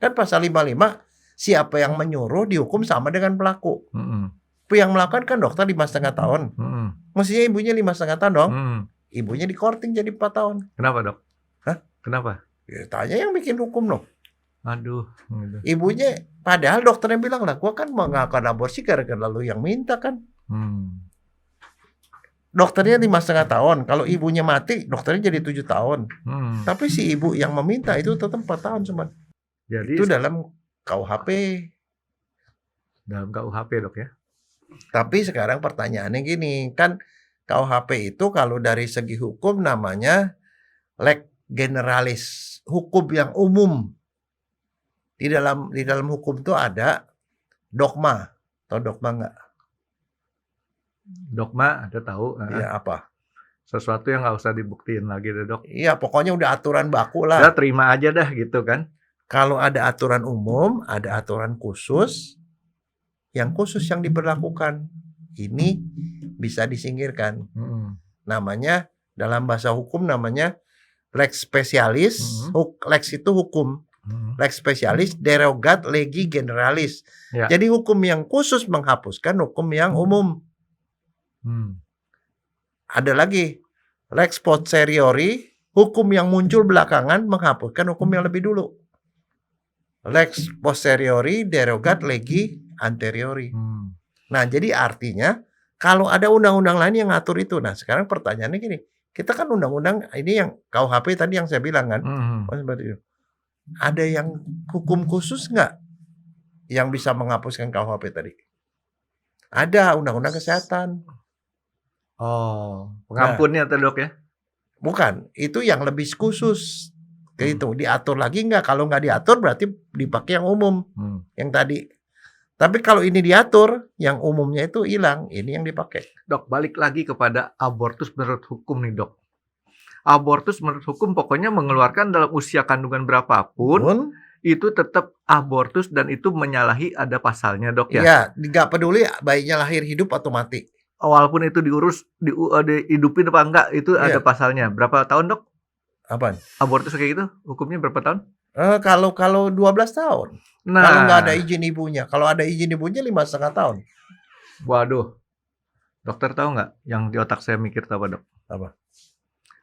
Kan pasal 55, siapa yang menyuruh dihukum sama dengan pelaku. Yang melakukan kan dokter 5,5 tahun. Mestinya ibunya 5,5 tahun dong. Ibunya dikorting jadi 4 tahun. Kenapa dok? Hah? Kenapa? Ya, tanya yang bikin hukum dong. Aduh. Gitu. Ibunya, padahal dokternya bilang lah, gua kan melakukan aborsi gara-gara lalu yang minta kan. Dokternya 5,5 tahun. Kalau ibunya mati, dokternya jadi 7 tahun. Tapi si ibu yang meminta itu tetap 4 tahun cuma. Jadi itu dalam KUHP. Dalam KUHP dok ya. Tapi sekarang pertanyaannya gini, kan KUHP itu kalau dari segi hukum namanya leg generalis, hukum yang umum. Di dalam hukum itu ada dogma. Tahu dogma nggak? Dogma ada tahu. Iya apa? Sesuatu yang nggak usah dibuktiin lagi deh dok. Iya, pokoknya udah aturan baku lah. Udah terima aja dah gitu kan. Kalau ada aturan umum, ada aturan khusus. Yang khusus yang diberlakukan ini bisa disingkirkan. Namanya dalam bahasa hukum namanya lex specialis. Lex itu hukum. Lex specialis derogat legi generalis. Ya. Jadi hukum yang khusus menghapuskan hukum yang umum. Ada lagi lex posteriori, hukum yang muncul belakangan menghapuskan hukum yang lebih dulu. Lex posteriori derogat legi anteriori. Nah, jadi artinya kalau ada undang-undang lain yang ngatur itu. Nah, sekarang pertanyaannya gini. Kita kan undang-undang ini yang KUHP tadi yang saya bilang kan. Seperti itu. Ada yang hukum khusus nggak yang bisa menghapuskan KUHP tadi? Ada undang-undang kesehatan. Oh, pengampunnya tuh dok ya? Bukan, itu yang lebih khusus. Itu diatur lagi nggak? Kalau nggak diatur berarti dipakai yang umum, yang tadi. Tapi kalau ini diatur, yang umumnya itu hilang. Ini yang dipakai. Dok, balik lagi kepada abortus menurut hukum nih dok. Abortus menurut hukum pokoknya mengeluarkan dalam usia kandungan berapapun, itu tetap abortus dan itu menyalahi ada pasalnya dok ya? Iya, nggak peduli bayinya lahir hidup atau mati. Walaupun itu diurus, dihidupin apa enggak, itu ada pasalnya. Berapa tahun dok? Apaan? Abortus kayak gitu, hukumnya berapa tahun? Kalau 12 tahun. Nah, kalau nggak ada izin ibunya. Kalau ada izin ibunya 5,5 tahun. Waduh. Dokter tahu nggak yang di otak saya mikir apa dok? Apa?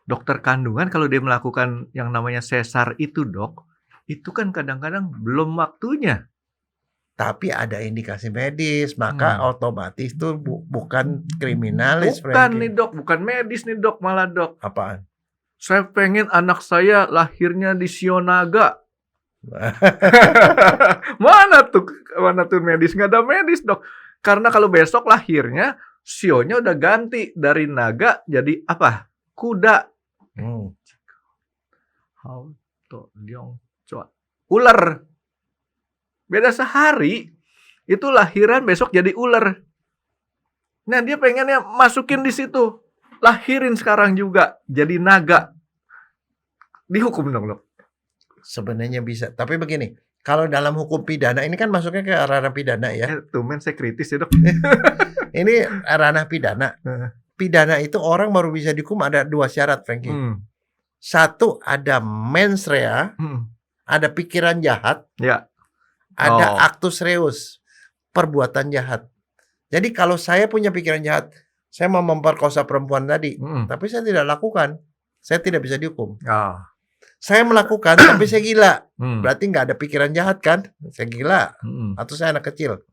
Dokter kandungan kalau dia melakukan yang namanya sesar itu dok, itu kan kadang-kadang belum waktunya. Tapi ada indikasi medis, maka otomatis itu bukan kriminalis. Bukan nih dok, bukan medis nih dok, malah dok. Apaan? Saya pengen anak saya lahirnya di Sionaga. Mana tuh medis? Nggak ada medis dok. Karena kalau besok lahirnya, sionya udah ganti dari naga jadi apa? Kuda. Ular. Beda sehari. Itu lahiran besok jadi ular. Nah dia pengennya masukin di situ. Lahirin sekarang juga jadi naga. Dihukum dong dok. Sebenarnya bisa. Tapi begini. Kalau dalam hukum pidana, ini kan masuknya ke ranah pidana ya. Tumen saya kritis ya dok. Ini ranah pidana. Pidana itu orang baru bisa dihukum ada 2 syarat, Frankie. Satu, ada mens rea, ada pikiran jahat, ada actus reus, perbuatan jahat. Jadi kalau saya punya pikiran jahat, saya mau memperkosa perempuan tadi, tapi saya tidak lakukan, saya tidak bisa dihukum. Saya melakukan, tapi saya gila, berarti nggak ada pikiran jahat kan? Saya gila, atau saya anak kecil.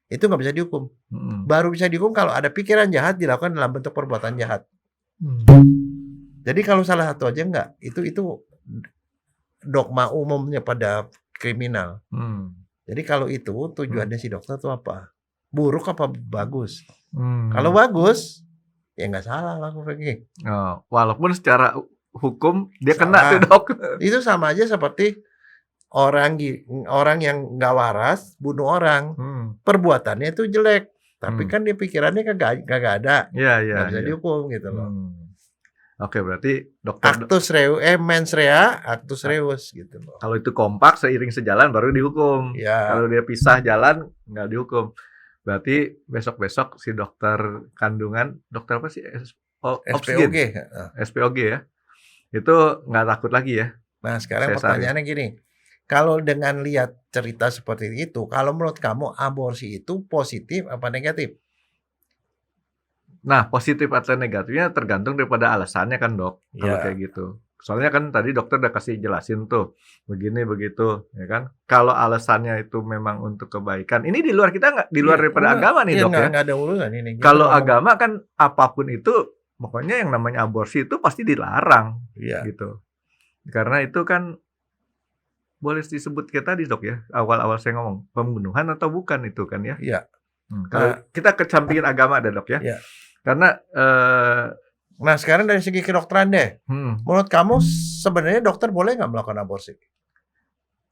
Itu nggak bisa dihukum. Baru bisa dihukum kalau ada pikiran jahat dilakukan dalam bentuk perbuatan jahat. Jadi kalau salah satu aja enggak, itu dogma umumnya pada kriminal. Jadi kalau itu tujuannya si dokter itu apa? Buruk apa bagus? Kalau bagus, ya nggak salah lah pergi. Walaupun secara hukum dia kena tuh dok. Itu sama aja seperti orang yang nggak waras bunuh orang, perbuatannya itu jelek, tapi kan dia pikirannya kagak ada, nggak bisa dihukum gitu loh. Oke, berarti dokter actus reus, mens rea, actus reus gitu loh. Kalau itu kompak seiring sejalan baru dihukum. Kalau dia pisah jalan nggak dihukum. Berarti besok-besok si dokter kandungan, dokter apa sih? SPOG. SPOG ya. Itu nggak takut lagi ya. Nah sekarang pertanyaannya gini. Kalau dengan lihat cerita seperti itu, kalau menurut kamu aborsi itu positif apa negatif? Nah, positif atau negatifnya tergantung daripada alasannya kan dok. Kalau kayak gitu. Soalnya kan tadi dokter udah kasih jelasin tuh. Begini, begitu. Ya kan? Kalau alasannya itu memang untuk kebaikan. Ini di luar kita nggak? Di luar daripada agama nih dok ya? Nggak ada urusan ini. Kalau agama kan apapun itu, pokoknya yang namanya aborsi itu pasti dilarang. Gitu. Karena itu kan boleh disebut kita tadi dok ya, awal-awal saya ngomong pembunuhan atau bukan itu kan ya? Kalau kita kecampingin agama ada dok ya? Karena nah sekarang dari segi kedokteran deh, menurut kamu sebenarnya dokter boleh nggak melakukan aborsi?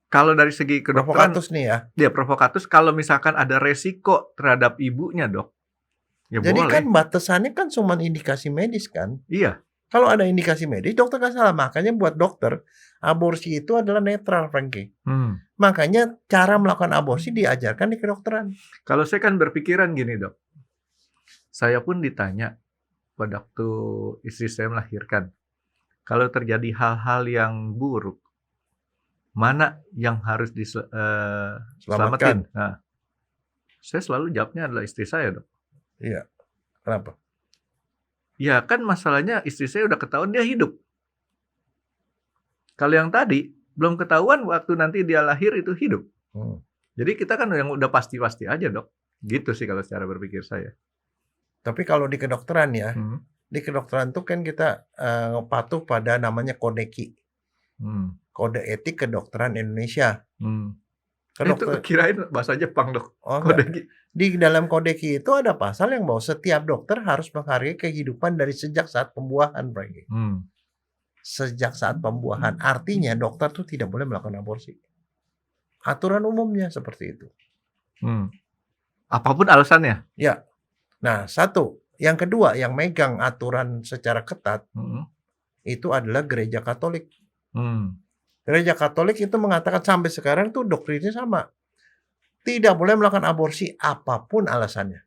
Kalau dari segi kedokteran, provokatus nih ya? Dia provokatus kalau misalkan ada resiko terhadap ibunya dok, ya jadi boleh. Kan batasannya kan cuma indikasi medis kan? Iya. Kalau ada indikasi medis, dokter nggak salah. Makanya buat dokter, aborsi itu adalah netral, Frankie. Makanya cara melakukan aborsi diajarkan di kedokteran. Kalau saya kan berpikiran gini, Dok. Saya pun ditanya pada waktu istri saya melahirkan, kalau terjadi hal-hal yang buruk, mana yang harus diselamatkan? Nah, saya selalu jawabnya adalah istri saya, Dok. Iya. Kenapa? Ya kan masalahnya istri saya udah ketahuan dia hidup. Kalau yang tadi belum ketahuan waktu nanti dia lahir itu hidup. Jadi kita kan yang udah pasti-pasti aja, Dok. Gitu sih kalau secara berpikir saya. Tapi kalau di kedokteran ya, di kedokteran tuh kan kita patuh pada namanya kode KI. Kode Etik Kedokteran Indonesia. Itu kirain bahasa Jepang, Dok. Oh, Kode KI. Di dalam kode KI itu ada pasal yang bahwa setiap dokter harus menghargai kehidupan dari sejak saat pembuahan, Frankie. Sejak saat pembuahan. Artinya dokter tuh tidak boleh melakukan aborsi. Aturan umumnya seperti itu. Apapun alasannya. Ya. Nah, satu. Yang kedua, yang megang aturan secara ketat itu adalah Gereja Katolik. Gereja Katolik itu mengatakan sampai sekarang tuh doktrinnya sama. Tidak boleh melakukan aborsi apapun alasannya.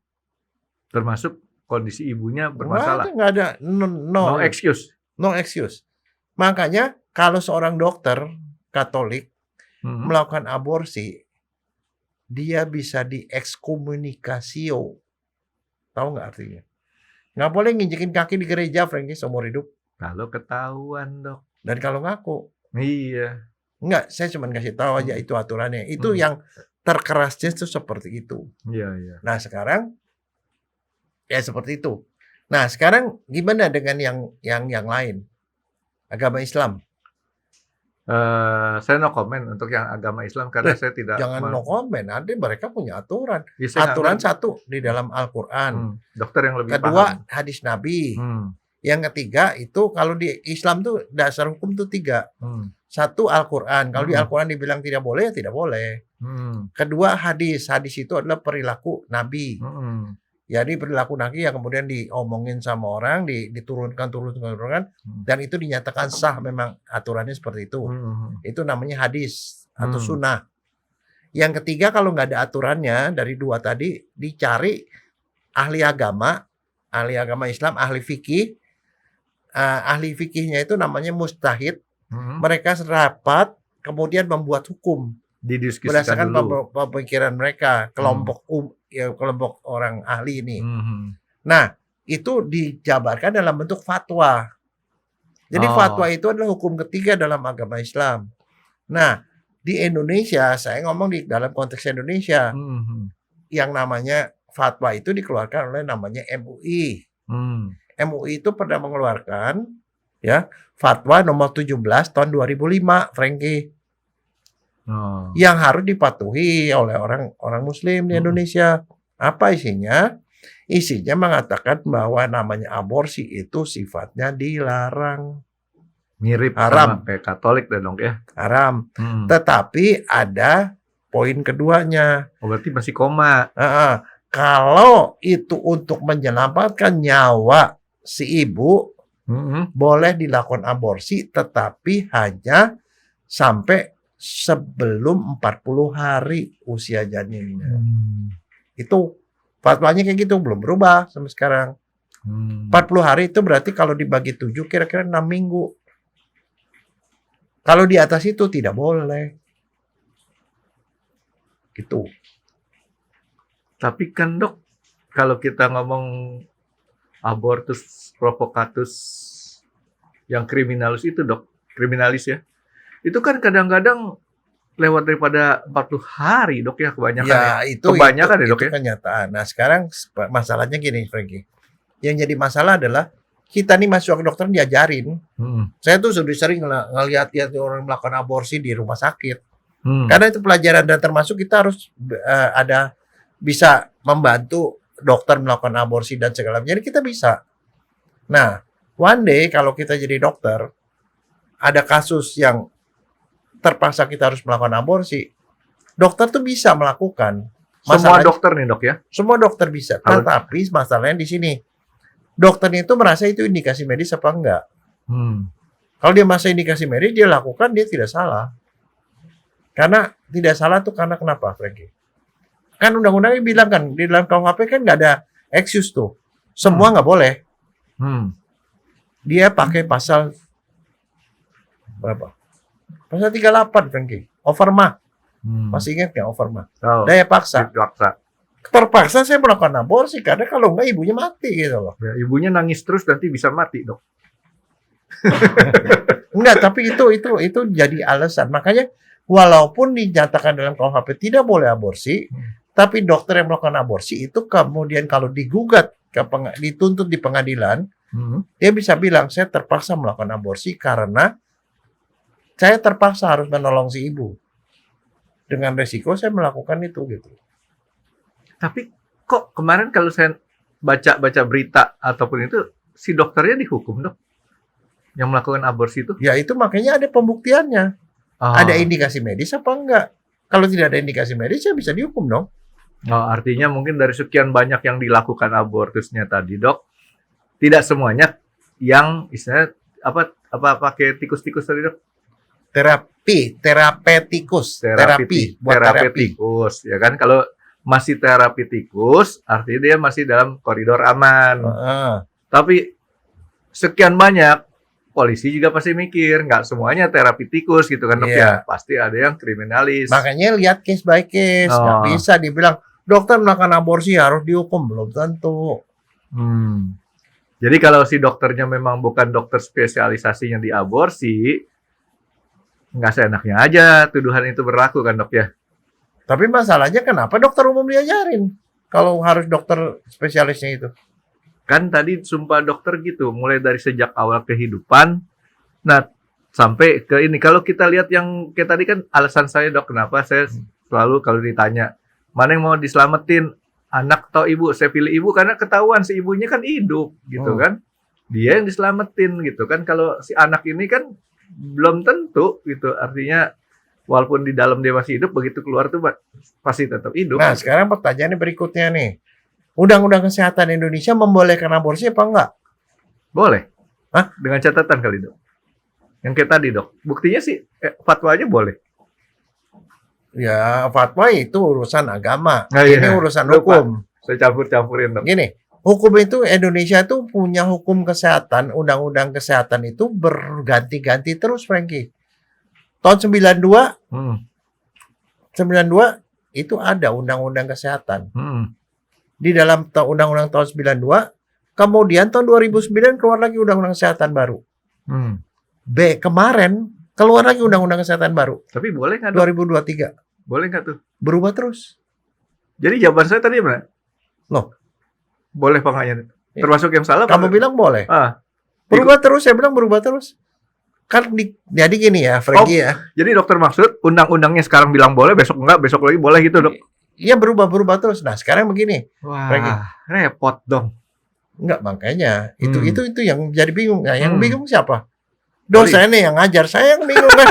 Termasuk kondisi ibunya bermasalah. Nggak ada. No excuse. No excuse. Makanya kalau seorang dokter Katolik melakukan aborsi, dia bisa diekskomunikasio. Tahu nggak artinya? Nggak boleh nginjekin kaki di gereja, Frankie, seumur hidup. Kalau ketahuan, Dok. Dan kalau ngaku. Iya. Enggak, saya cuma kasih tahu aja itu aturannya. Itu yang terkerasnya itu seperti itu. Iya, iya. Nah, sekarang ya seperti itu. Nah, sekarang gimana dengan yang lain? Agama Islam. Saya no comment untuk yang agama Islam karena saya tidak. Jangan no comment. Nanti mereka punya aturan. Ya, aturan satu di dalam Al-Quran. Dokter yang lebih Kedua, paham. hadis Nabi. Yang ketiga itu kalau di Islam tuh dasar hukum tuh 3. Satu Al-Quran. Kalau di Al-Quran dibilang tidak boleh, ya tidak boleh. Kedua hadis. Hadis itu adalah perilaku Nabi. Jadi perilaku Nabi yang kemudian diomongin sama orang, diturunkan, dan itu dinyatakan sah, memang aturannya seperti itu. Itu namanya hadis atau sunnah. Yang ketiga kalau nggak ada aturannya dari 2 tadi, dicari ahli agama Islam, ahli fikih. Ahli fikihnya itu namanya mustahid. Mereka rapat kemudian membuat hukum berdasarkan pemikiran mereka, kelompok orang ahli ini. Nah, itu dijabarkan dalam bentuk fatwa. Jadi fatwa itu adalah hukum ketiga dalam agama Islam. Nah, di Indonesia, saya ngomong di dalam konteks Indonesia, yang namanya fatwa itu dikeluarkan oleh namanya MUI. MUI itu pernah mengeluarkan ya fatwa nomor 17 tahun 2005, Frankie. Yang harus dipatuhi oleh orang Muslim di Indonesia. Apa isinya? Isinya mengatakan bahwa namanya aborsi itu sifatnya dilarang. Mirip haram. Kayak Katolik dong ya. Haram. Tetapi ada poin keduanya. Berarti masih koma. Kalau itu untuk menyelamatkan nyawa si ibu, boleh dilakukan aborsi, tetapi hanya sampai sebelum 40 hari usia janinnya. Itu fatwanya kayak gitu, belum berubah sampai sekarang. 40 hari itu berarti kalau dibagi 7 kira-kira 6 minggu. Kalau di atas itu tidak boleh. Gitu. Tapi kan, Dok, kalau kita ngomong abortus provocatus yang kriminalis itu, Dok, kriminalis ya. Itu kan kadang-kadang lewat daripada 40 hari, Dok, ya kebanyakan ya. Kebanyakan ya, Dok, ya. Kenyataan. Nah, sekarang masalahnya gini, Frankie. Yang jadi masalah adalah kita nih mahasiswa kedokteran diajarin. Saya tuh sudah sering ngelihat orang melakukan aborsi di rumah sakit. Karena itu pelajaran, dan termasuk kita harus bisa membantu dokter melakukan aborsi dan segala macam. Jadi kita bisa. Nah, one day kalau kita jadi dokter, ada kasus yang terpaksa kita harus melakukan aborsi, dokter tuh bisa melakukan. Semua dokter nih, Dok, ya? Semua dokter bisa. Tetapi masalahnya di sini, dokternya itu merasa itu indikasi medis apa enggak. Kalau dia masa indikasi medis, dia lakukan, dia tidak salah. Karena tidak salah tuh karena kenapa, Frankie? Kan undang-undangnya bilang kan, di dalam KUHP kan nggak ada excuse tuh. Semua nggak boleh. Dia pakai pasal berapa? Pasal 38, Frankie. Overma. Masih ingat nggak overma? Daya paksa. Terpaksa saya melakukan aborsi karena kalau nggak ibunya mati gitu loh. Ya, ibunya nangis terus nanti bisa mati, Dok. Enggak, tapi itu jadi alasan. Makanya walaupun dinyatakan dalam KUHP tidak boleh aborsi, tapi dokter yang melakukan aborsi itu kemudian kalau digugat dituntut di pengadilan, dia bisa bilang saya terpaksa melakukan aborsi karena saya terpaksa harus menolong si ibu. Dengan resiko saya melakukan itu gitu. Tapi kok kemarin kalau saya baca berita ataupun itu si dokternya dihukum, Dok? Yang melakukan aborsi itu? Ya itu makanya ada pembuktiannya. Ada indikasi medis apa enggak? Kalau tidak ada indikasi medis ya bisa dihukum dong. Artinya mungkin dari sekian banyak yang dilakukan abortusnya tadi, Dok, tidak semuanya yang istilahnya apa pakai tikus-tikus tadi, Dok? Terapetikus, ya kan? Kalau masih terapi tikus, artinya dia masih dalam koridor aman. Tapi sekian banyak, polisi juga pasti mikir, nggak semuanya terapi tikus gitu kan, Dok, ya? Pasti ada yang kriminalis. Makanya lihat case by case, nggak bisa dibilang dokter melakukan aborsi harus dihukum, belum tentu. Jadi kalau si dokternya memang bukan dokter spesialisasinya di aborsi, nggak seenaknya aja tuduhan itu berlaku kan, Dok, ya? Tapi masalahnya kenapa dokter umum diajarin kalau harus dokter spesialisnya itu? Kan tadi sumpah dokter gitu, mulai dari sejak awal kehidupan, nah sampai ke ini. Kalau kita lihat yang kayak tadi kan alasan saya, Dok, kenapa saya selalu kalau ditanya, mana yang mau diselamatin, anak atau ibu? Saya pilih ibu karena ketahuan si ibunya kan hidup gitu kan. Dia yang diselamatin gitu kan. Kalau si anak ini kan belum tentu gitu. Artinya walaupun di dalam dia masih hidup, begitu keluar tuh pasti tetap hidup. Nah, sekarang pertanyaannya berikutnya nih. Undang-undang Kesehatan Indonesia membolehkan aborsi apa enggak? Boleh. Hah? Dengan catatan kali, Dok. Yang kayak tadi, Dok. Buktinya sih fatwa aja boleh. Ya, fatwa itu urusan agama. Ini urusan hukum. Saya campur-campurin, Dok. Gini, hukum itu Indonesia itu punya hukum kesehatan, undang-undang kesehatan itu berganti-ganti terus, Frankie. Tahun 92, 92 itu ada undang-undang kesehatan. Di dalam undang-undang tahun 92, kemudian tahun 2009 keluar lagi undang-undang kesehatan baru. Kemarin keluar lagi undang-undang kesehatan baru. Tapi boleh nggak, Dok? 2023. Boleh nggak tuh? Berubah terus. Jadi jawaban saya tadi mana? Loh. Boleh apa nggaknya? Termasuk yang salah? Kamu bilang boleh. Berubah terus, saya bilang berubah terus. Kan jadi gini ya, Frankie ya. Jadi dokter maksud undang-undangnya sekarang bilang boleh, besok enggak, besok lagi boleh gitu, Dok? Iya, berubah terus. Nah, sekarang begini. Wah, Frankie. repot dong. Enggak, makanya. Itu yang jadi bingung. Nah, yang bingung siapa? Dosennya yang ngajar, saya yang bingung kan.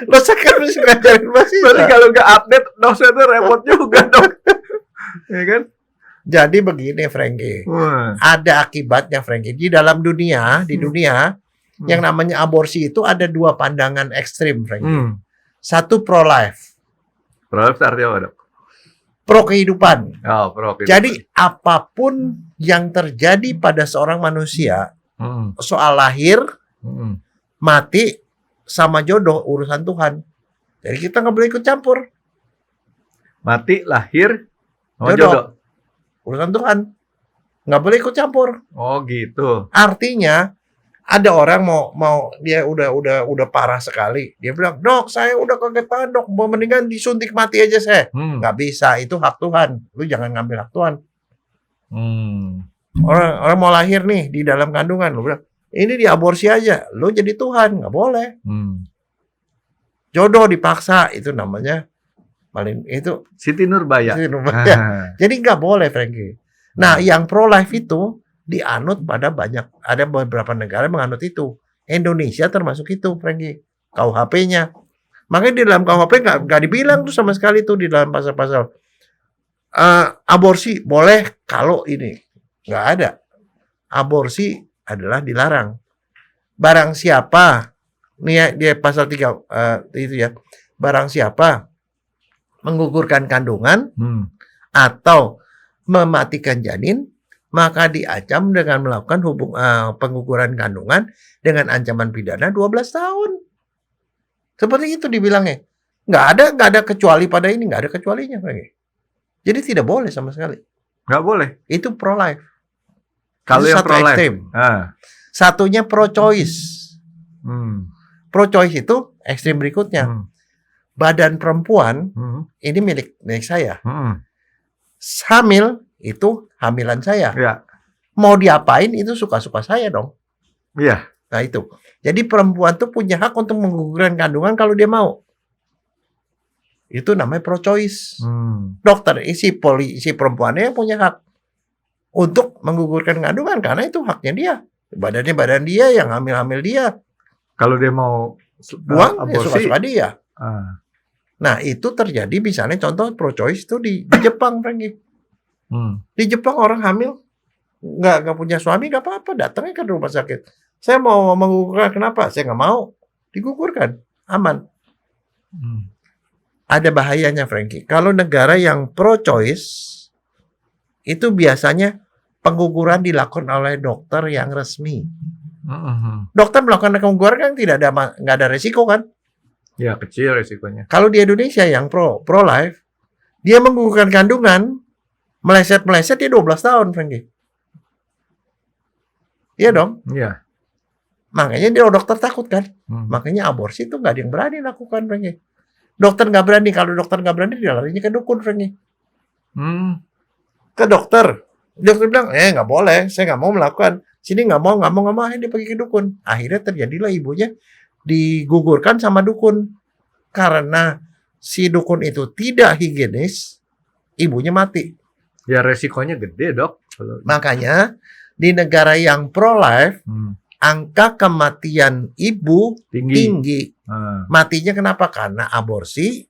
Lo sekarang harus ngajarin mahasiswa. Berarti kalau nggak update, dosen itu repot juga, Dok. Ya kan? Jadi begini, Frankie. Ada akibatnya, Frankie. Di dalam dunia, yang namanya aborsi itu ada dua pandangan ekstrim, Frankie. Satu pro-life. Pro-life artinya apa, Dok? Pro kehidupan. Pro kehidupan. Jadi apapun yang terjadi pada seorang manusia, soal lahir, mati, sama jodoh, urusan Tuhan. Jadi kita nggak boleh ikut campur. Mati, lahir, jodoh. Urusan Tuhan. Nggak boleh ikut campur. Oh gitu. Artinya ada orang mau dia udah parah sekali. Dia bilang, "Dok, saya udah kagetan, Dok. Mau mendingan disuntik mati aja saya." Nggak bisa, itu hak Tuhan. Lu jangan ngambil hak Tuhan. Orang mau lahir nih di dalam kandungan, lu bilang, "Ini diaborsi aja." Lu jadi Tuhan, nggak boleh. Jodoh dipaksa, itu namanya paling itu Siti Nurbaya. Jadi nggak boleh, Frankie. Nah, yang pro life itu dianut pada ada beberapa negara menganut itu. Indonesia termasuk itu, Frankie. KUHP-nya. Makanya di dalam KUHP nggak dibilang tuh sama sekali tuh di dalam pasal-pasal aborsi boleh kalau ini nggak ada. Aborsi adalah dilarang. barang siapa, nih ya, dia pasal 3 itu ya, barang siapa menggugurkan kandungan atau mematikan janin, maka diancam dengan melakukan pengguguran kandungan dengan ancaman pidana 12 tahun. Seperti itu dibilangnya. Nggak ada kecuali pada ini, nggak ada kecualinya. Jadi tidak boleh sama sekali. Nggak boleh. Itu pro-life. Kalau Itu yang satu pro-life. ekstrem. Satunya pro-choice. Pro-choice itu ekstrem berikutnya. Badan perempuan ini milik saya. Hamil itu hamilan saya. Ya. Mau diapain itu suka-suka saya dong. Iya. Nah itu. Jadi perempuan tuh punya hak untuk menggugurkan kandungan kalau dia mau. Itu namanya pro-choice. Dokter, si perempuannya punya hak untuk menggugurkan kandungan karena itu haknya dia. Badannya badan dia, yang hamil-hamil dia. Kalau dia mau buang, ya aborsi, suka-suka dia. Nah itu terjadi misalnya contoh pro-choice itu di Jepang, Franky. Di Jepang orang hamil nggak punya suami nggak apa-apa, datangnya ke rumah sakit. Saya mau menggugurkan, kenapa? Saya nggak mau. Digugurkan, aman. Ada bahayanya, Franky. Kalau negara yang pro-choice, itu biasanya pengguguran dilakukan oleh dokter yang resmi. Dokter melakukan pengguguran kan nggak ada resiko kan? Ya, kecil resikonya. Kalau di Indonesia yang pro-life, dia menggugurkan kandungan, meleset-meleset dia 12 tahun, Franky. Iya dong? Iya. Makanya dia dokter takut kan? Makanya aborsi itu nggak ada yang berani lakukan, Franky. Dokter nggak berani. Kalau dokter nggak berani, dia larinya ke dukun, Franky. Ke dokter. Dokter bilang, nggak boleh. Saya nggak mau melakukan. Sini nggak mau. Akhirnya dia pergi ke dukun. Akhirnya terjadilah ibunya digugurkan sama dukun. Karena si dukun itu tidak higienis, ibunya mati. Ya resikonya gede, Dok. Makanya di negara yang pro-life, angka kematian ibu tinggi. Matinya kenapa? Karena aborsi,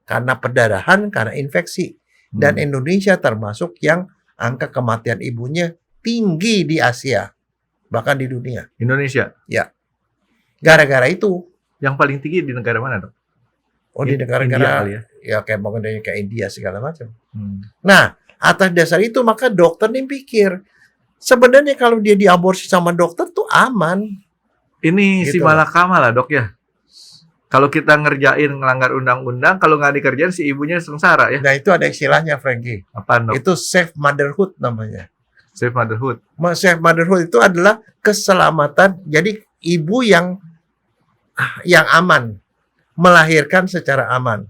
karena perdarahan, karena infeksi. Dan Indonesia termasuk yang angka kematian ibunya tinggi di Asia, bahkan di dunia. Indonesia? Ya. Gara-gara itu. Yang paling tinggi di negara mana, Dok? Oh, di negara-negara ya kayak India segala macam. Nah, atas dasar itu maka dokter nih pikir, sebenarnya kalau dia diaborsi sama dokter tuh aman. Ini gitu si malakama lah, Dok ya. Kalau kita ngerjain ngelanggar undang-undang, kalau nggak dikerjain si ibunya sengsara ya. Nah itu ada istilahnya, Franky. Apaan, Dok? Itu safe motherhood namanya. Safe motherhood. Safe motherhood itu adalah keselamatan. Jadi ibu yang aman, melahirkan secara aman.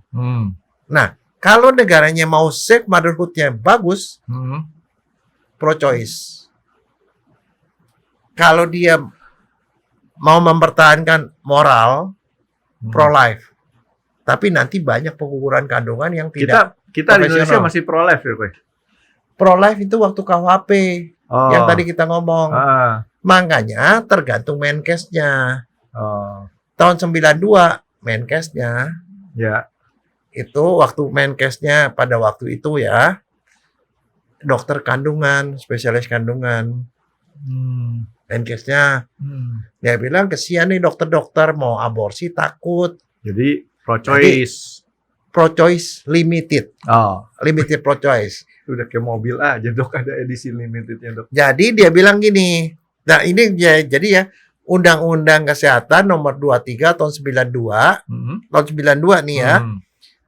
Nah, kalau negaranya mau safe motherhood-nya bagus, pro-choice. Kalau dia mau mempertahankan moral, pro-life. Tapi nanti banyak pengguguran kandungan yang tidak kita di Indonesia masih pro-life ya, Pak? Pro-life itu waktu KUHP yang tadi kita ngomong. Makanya tergantung Menkesnya. Tahun 92 Menkesnya. Ya. Itu waktu Menkesnya pada waktu itu ya. Dokter kandungan, spesialis kandungan. Menkesnya. Dia bilang kesian nih dokter-dokter mau aborsi takut. Jadi pro-choice. Pro-choice limited. Limited pro-choice. Udah kayak mobil aja, Dok, ada edisi limitednya, Dok. Jadi dia bilang gini. Nah, ini jadi ya Undang-Undang Kesehatan nomor 23 tahun 92. Tahun 92 nih ya.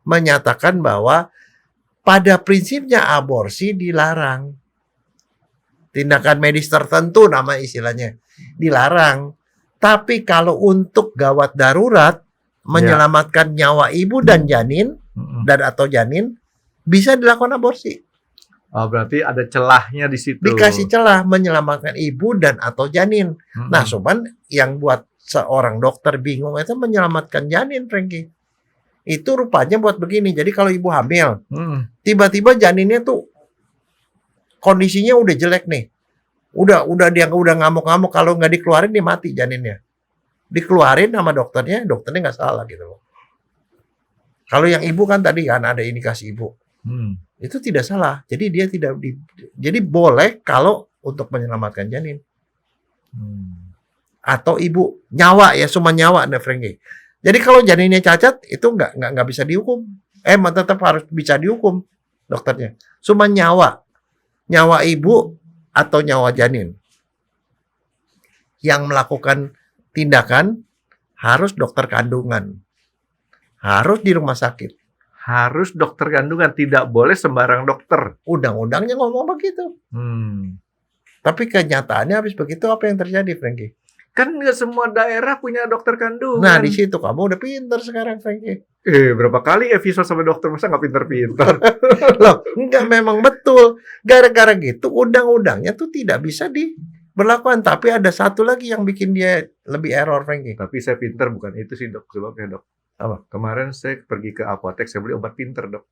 Menyatakan bahwa pada prinsipnya aborsi dilarang. Tindakan medis tertentu nama istilahnya dilarang. Tapi kalau untuk gawat darurat menyelamatkan nyawa ibu dan janin dan atau janin bisa dilakukan aborsi. Oh, berarti ada celahnya di situ. Dikasih celah menyelamatkan ibu dan atau janin. Nah, cuman yang buat seorang dokter bingung itu menyelamatkan janin, Franky. Itu rupanya buat begini. Jadi kalau ibu hamil, tiba-tiba janinnya tuh kondisinya udah jelek nih. Udah ngamuk-ngamuk, kalau nggak dikeluarin dia mati janinnya. Dikeluarin sama dokternya nggak salah gitu loh. Kalau yang ibu kan tadi kan ada indikasi ibu. Itu tidak salah. Jadi dia jadi boleh kalau untuk menyelamatkan janin. atau ibu nyawa ya, cuma nyawa Anda Frankie. Jadi kalau janinnya cacat itu nggak bisa dihukum. Tetap harus bisa dihukum dokternya. Cuma nyawa ibu atau nyawa janin yang melakukan tindakan harus dokter kandungan, harus di rumah sakit. Harus dokter kandungan, tidak boleh sembarang dokter. Undang-undangnya ngomong begitu. Tapi kenyataannya habis begitu apa yang terjadi, Frankie? Kan nggak semua daerah punya dokter kandungan. Nah, di situ kamu udah pinter sekarang, Frankie. Berapa kali episode sama dokter, masa nggak pinter-pinter? Loh, enggak, memang betul. Gara-gara gitu, undang-undangnya tuh tidak bisa diberlakukan. Tapi ada satu lagi yang bikin dia lebih error, Frankie. Tapi saya pinter, bukan itu sih dok, sebabnya dok. Apa? Kemarin saya pergi ke apotek, saya beli obat pinter dok.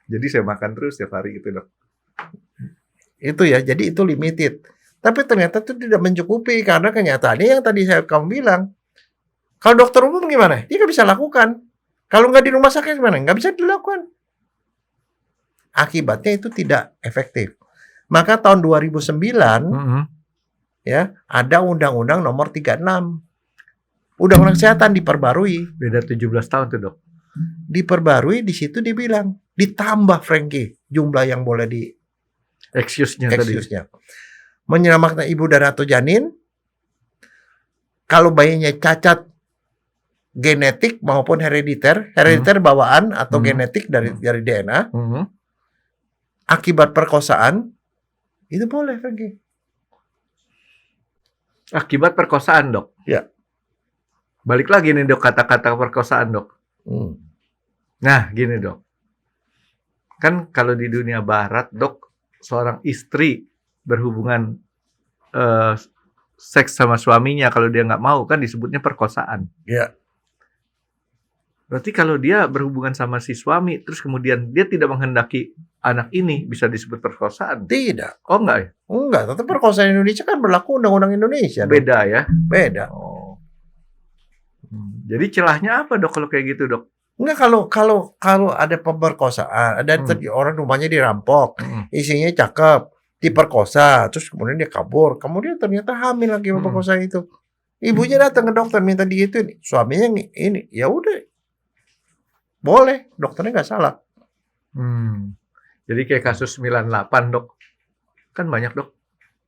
Jadi saya makan terus setiap hari gitu dok. Itu ya, jadi itu limited. Tapi ternyata itu tidak mencukupi karena kenyataannya yang tadi kamu bilang. Kalau dokter umum gimana? Dia nggak bisa lakukan. Kalau nggak di rumah sakit gimana? Nggak bisa dilakukan. Akibatnya itu tidak efektif. Maka tahun 2009 ya ada Undang-Undang Nomor 36. Undang-Undang Kesehatan diperbarui. Beda 17 tahun tuh dok. Diperbarui, di situ dibilang ditambah, Frankie, jumlah yang boleh di Excuse-nya. Menyelamatkan ibu dan atau janin. Kalau bayinya cacat genetik maupun herediter bawaan atau genetik dari DNA, akibat perkosaan, itu boleh, Frankie. Akibat perkosaan dok? Ya. Balik lagi nih dok, kata-kata perkosaan dok. Nah gini dok, kan kalau di dunia barat dok, seorang istri berhubungan seks sama suaminya, kalau dia nggak mau kan disebutnya perkosaan. Ya. Berarti kalau dia berhubungan sama si suami, terus kemudian dia tidak menghendaki anak ini, bisa disebut perkosaan? Tidak. Oh enggak ya? Enggak, tetap perkosaan Indonesia kan berlaku Undang-Undang Indonesia. Beda ya? Beda. Oh. Jadi celahnya apa dok kalau kayak gitu dok? Enggak, kalau ada pemerkosaan, ada orang rumahnya dirampok, isinya cakep, diperkosa, terus kemudian dia kabur, kemudian ternyata hamil lagi pemerkosaan itu. Ibunya datang ke dokter minta digituin, suaminya ini, ya udah, boleh, dokternya nggak salah. Jadi kayak kasus 98 dok, kan banyak dok,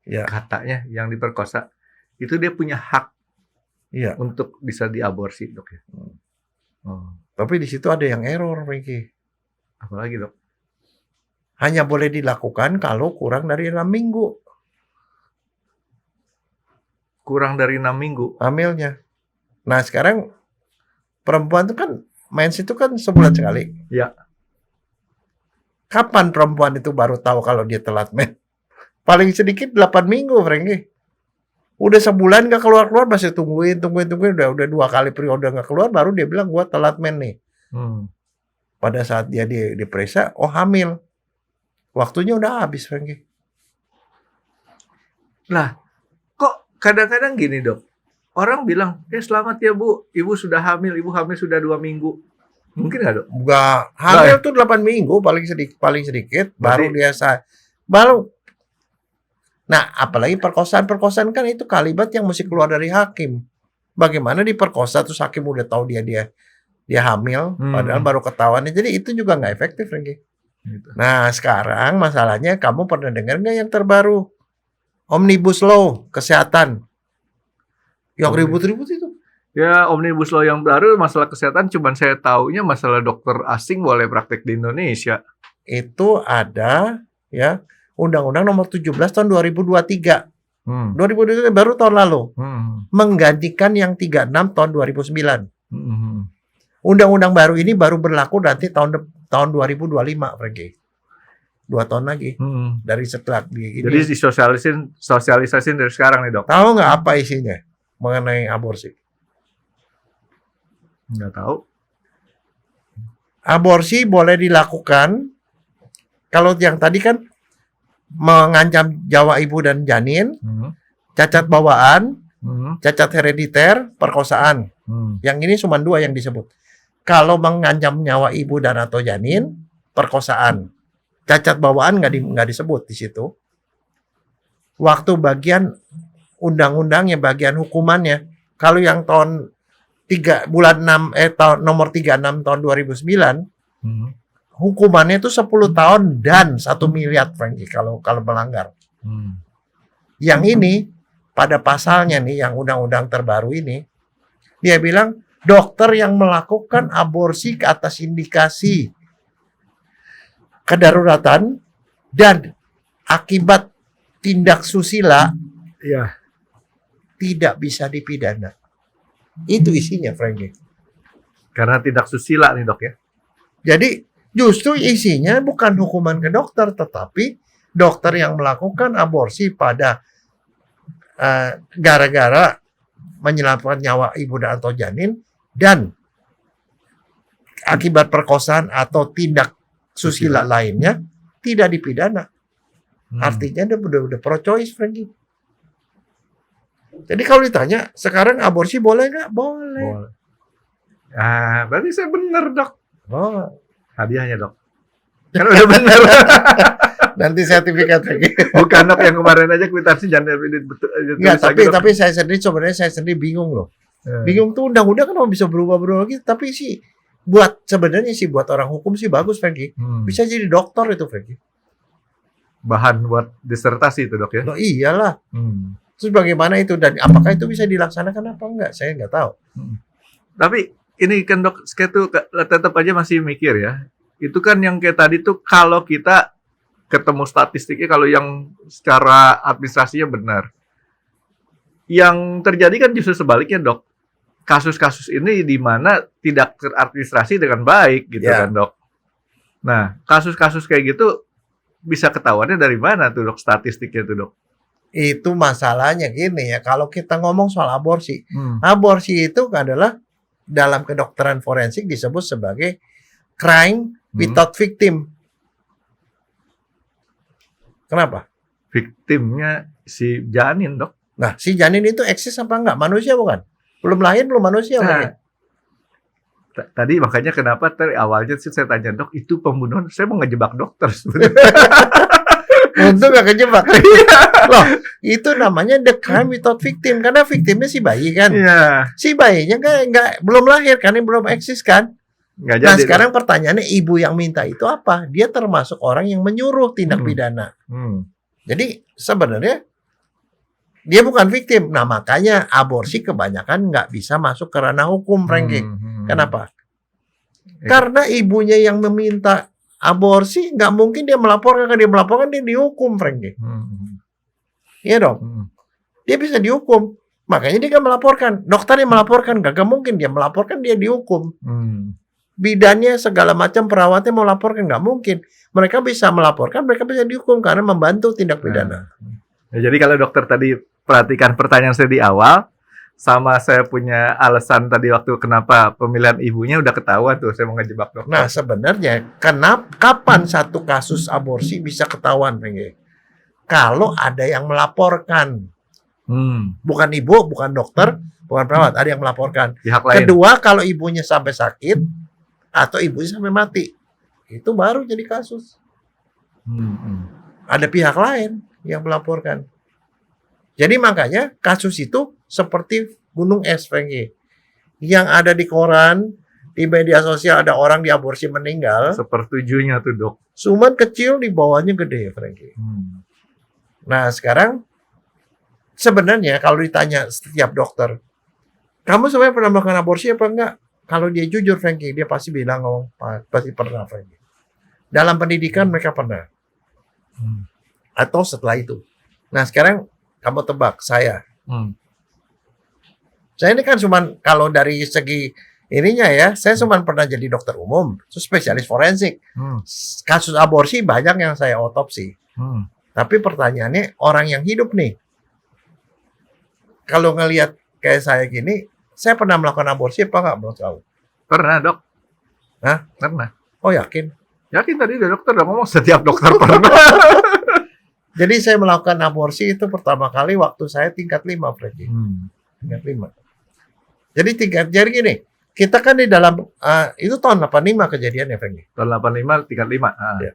ya. Katanya yang diperkosa itu dia punya hak, ya, untuk bisa diaborsi dok ya. Tapi di situ ada yang error, Frankie. Apalagi dok? Hanya boleh dilakukan kalau kurang dari 6 minggu. Kurang dari 6 minggu? Hamilnya. Nah sekarang perempuan itu kan mens itu kan sebulan sekali. Ya. Kapan perempuan itu baru tahu kalau dia telat mens? Paling sedikit 8 minggu, Frankie. Udah sebulan nggak keluar-keluar, masih tungguin. Udah 2 kali periode nggak keluar, baru dia bilang gua telat mens nih. Pada saat dia diperiksa, oh hamil. Waktunya udah habis, Frankie. Lah, kok kadang-kadang gini dok, orang bilang, selamat ya bu, ibu sudah hamil, ibu hamil sudah 2 minggu. Mungkin nggak dok? Enggak, hamil tuh 8 minggu paling sedikit, baru dia baru. Nah, apalagi perkosaan kan itu kalimat yang mesti keluar dari hakim. Bagaimana diperkosa terus hakim udah tahu dia hamil, padahal baru ketahuan. Jadi itu juga nggak efektif, Frankie. Gitu. Nah, sekarang masalahnya kamu pernah dengar nggak yang terbaru? Omnibus Law kesehatan. Yang ribut-ribut itu. Ya, Omnibus Law yang baru masalah kesehatan, cuman saya taunya masalah dokter asing boleh praktek di Indonesia. Itu ada ya Undang-Undang Nomor 17 tahun 2023. 2023 baru tahun lalu. Menggantikan yang 36 tahun 2009. Undang-undang baru ini baru berlaku nanti tahun 2025, Frankie. 2 tahun lagi. Dari setelah ini. Jadi sosialisasin dari sekarang nih, dok. Tahu nggak apa isinya mengenai aborsi? Nggak tahu. Aborsi boleh dilakukan kalau yang tadi kan mengancam nyawa ibu dan janin, cacat bawaan, cacat herediter, perkosaan. Yang ini cuma 2 yang disebut. Kalau mengancam nyawa ibu dan atau janin, perkosaan. Cacat bawaan nggak disebut di situ. Waktu bagian undang-undangnya bagian hukumannya. Kalau yang tahun 3 bulan 6 tahun nomor 36 tahun 2009 hukumannya itu 10 tahun dan 1 miliar Frankie kalau melanggar. Yang ini pada pasalnya nih yang undang-undang terbaru ini dia bilang dokter yang melakukan aborsi ke atas indikasi kedaruratan dan akibat tindak susila tidak bisa dipidana. Itu isinya, Frankie. Karena tindak susila nih dok ya. Jadi justru isinya bukan hukuman ke dokter, tetapi dokter yang melakukan aborsi pada gara-gara menyelamatkan nyawa ibu dan atau janin dan akibat perkosaan atau tindak susila lainnya tidak dipidana. Artinya dia udah pro-choice, Frankie. Jadi kalau ditanya, sekarang aborsi boleh nggak? Boleh. Ah, berarti saya benar dok. Oh. Hadiahnya dok. Kan udah benar. Nanti sertifikat lagi. Bukan dok yang kemarin aja kwitansi jangan betul. Nggak, tapi saya sendiri bingung loh. Bingung tuh undang-undang kenapa bisa berubah-berubah gitu. Tapi sih buat orang hukum sih bagus, Frankie. Bisa jadi dokter itu, Frankie. Bahan buat disertasi itu dok ya? Loh iyalah. Terus bagaimana itu dan apakah itu bisa dilaksanakan apa enggak? Saya nggak tahu. Tapi ini kan dok, saya tuh tetap aja masih mikir ya. Itu kan yang kayak tadi tuh kalau kita ketemu statistiknya kalau yang secara administrasinya benar. Yang terjadi kan justru sebaliknya dok. Kasus-kasus ini di mana tidak teradministrasi dengan baik gitu kan dok. Nah kasus-kasus kayak gitu bisa ketahuannya dari mana tuh dok statistiknya tuh dok? Itu masalahnya gini ya, kalau kita ngomong soal aborsi, aborsi itu adalah dalam kedokteran forensik disebut sebagai crime without victim. Kenapa? Victimnya si janin dok. Nah, si janin itu eksis apa enggak? Manusia bukan? Belum lahir, belum manusia. Nah, tadi makanya kenapa tadi awalnya sih saya tanya dok, itu pembunuhan, saya mau ngejebak dokter sebenarnya. Untung gak kejebak. Loh, itu namanya the crime without victim. Karena victimnya si bayi kan. Si bayinya nggak belum lahir kan, belum eksis kan. Nah sekarang pertanyaannya ibu yang minta itu apa? Dia termasuk orang yang menyuruh tindak pidana. Jadi sebenarnya dia bukan victim. Nah makanya aborsi kebanyakan nggak bisa masuk ke ranah hukum, Frankie. Kenapa? Karena ibunya yang meminta aborsi nggak mungkin dia melaporkan, dia dihukum, Frankie. Iya dong. Dia bisa dihukum. Makanya dia nggak melaporkan. Dokter yang melaporkan, gak mungkin dia melaporkan, dia dihukum. Bidannya segala macam perawatnya mau laporkan nggak mungkin. Mereka bisa melaporkan, mereka bisa dihukum karena membantu tindak pidana. Ya, jadi kalau dokter tadi perhatikan pertanyaan saya di awal, sama saya punya alasan tadi waktu kenapa pemilihan ibunya udah ketahuan tuh, saya mau ngejebak dokter. Nah sebenarnya kapan satu kasus aborsi bisa ketahuan, Frankie? Kalau ada yang melaporkan. Bukan ibu, bukan dokter, bukan perawat, ada yang melaporkan. Pihak lain. Kedua, kalau ibunya sampai sakit atau ibunya sampai mati, itu baru jadi kasus. Ada pihak lain yang melaporkan. Jadi makanya kasus itu seperti gunung es, Frankie. Yang ada di koran, di media sosial ada orang diaborsi meninggal. Sepertujuhnya tuh dok. Cuman kecil, di bawahnya gede, Frankie. Nah sekarang sebenarnya kalau ditanya setiap dokter, kamu sebenarnya pernah melakukan aborsi apa enggak? Kalau dia jujur, Frankie, dia pasti bilang, pasti pernah, Frankie. Dalam pendidikan mereka pernah. Atau setelah itu. Nah sekarang kamu tebak, saya. Saya ini kan cuman, kalau dari segi ininya ya, saya cuman pernah jadi dokter umum, terus spesialis forensik. Kasus aborsi banyak yang saya otopsi. Tapi pertanyaannya, orang yang hidup nih, kalau ngelihat kayak saya gini, saya pernah melakukan aborsi apa enggak menurut kamu? Pernah dok. Hah? Pernah. Oh yakin? Yakin tadi dokter udah ngomong setiap dokter pernah. Jadi saya melakukan aborsi itu pertama kali waktu saya tingkat 5, Frankie. Tingkat 5. Jadi gini, kita kan di dalam, itu tahun 85 kejadiannya, Frankie. Tahun 85, tingkat 5. Ya.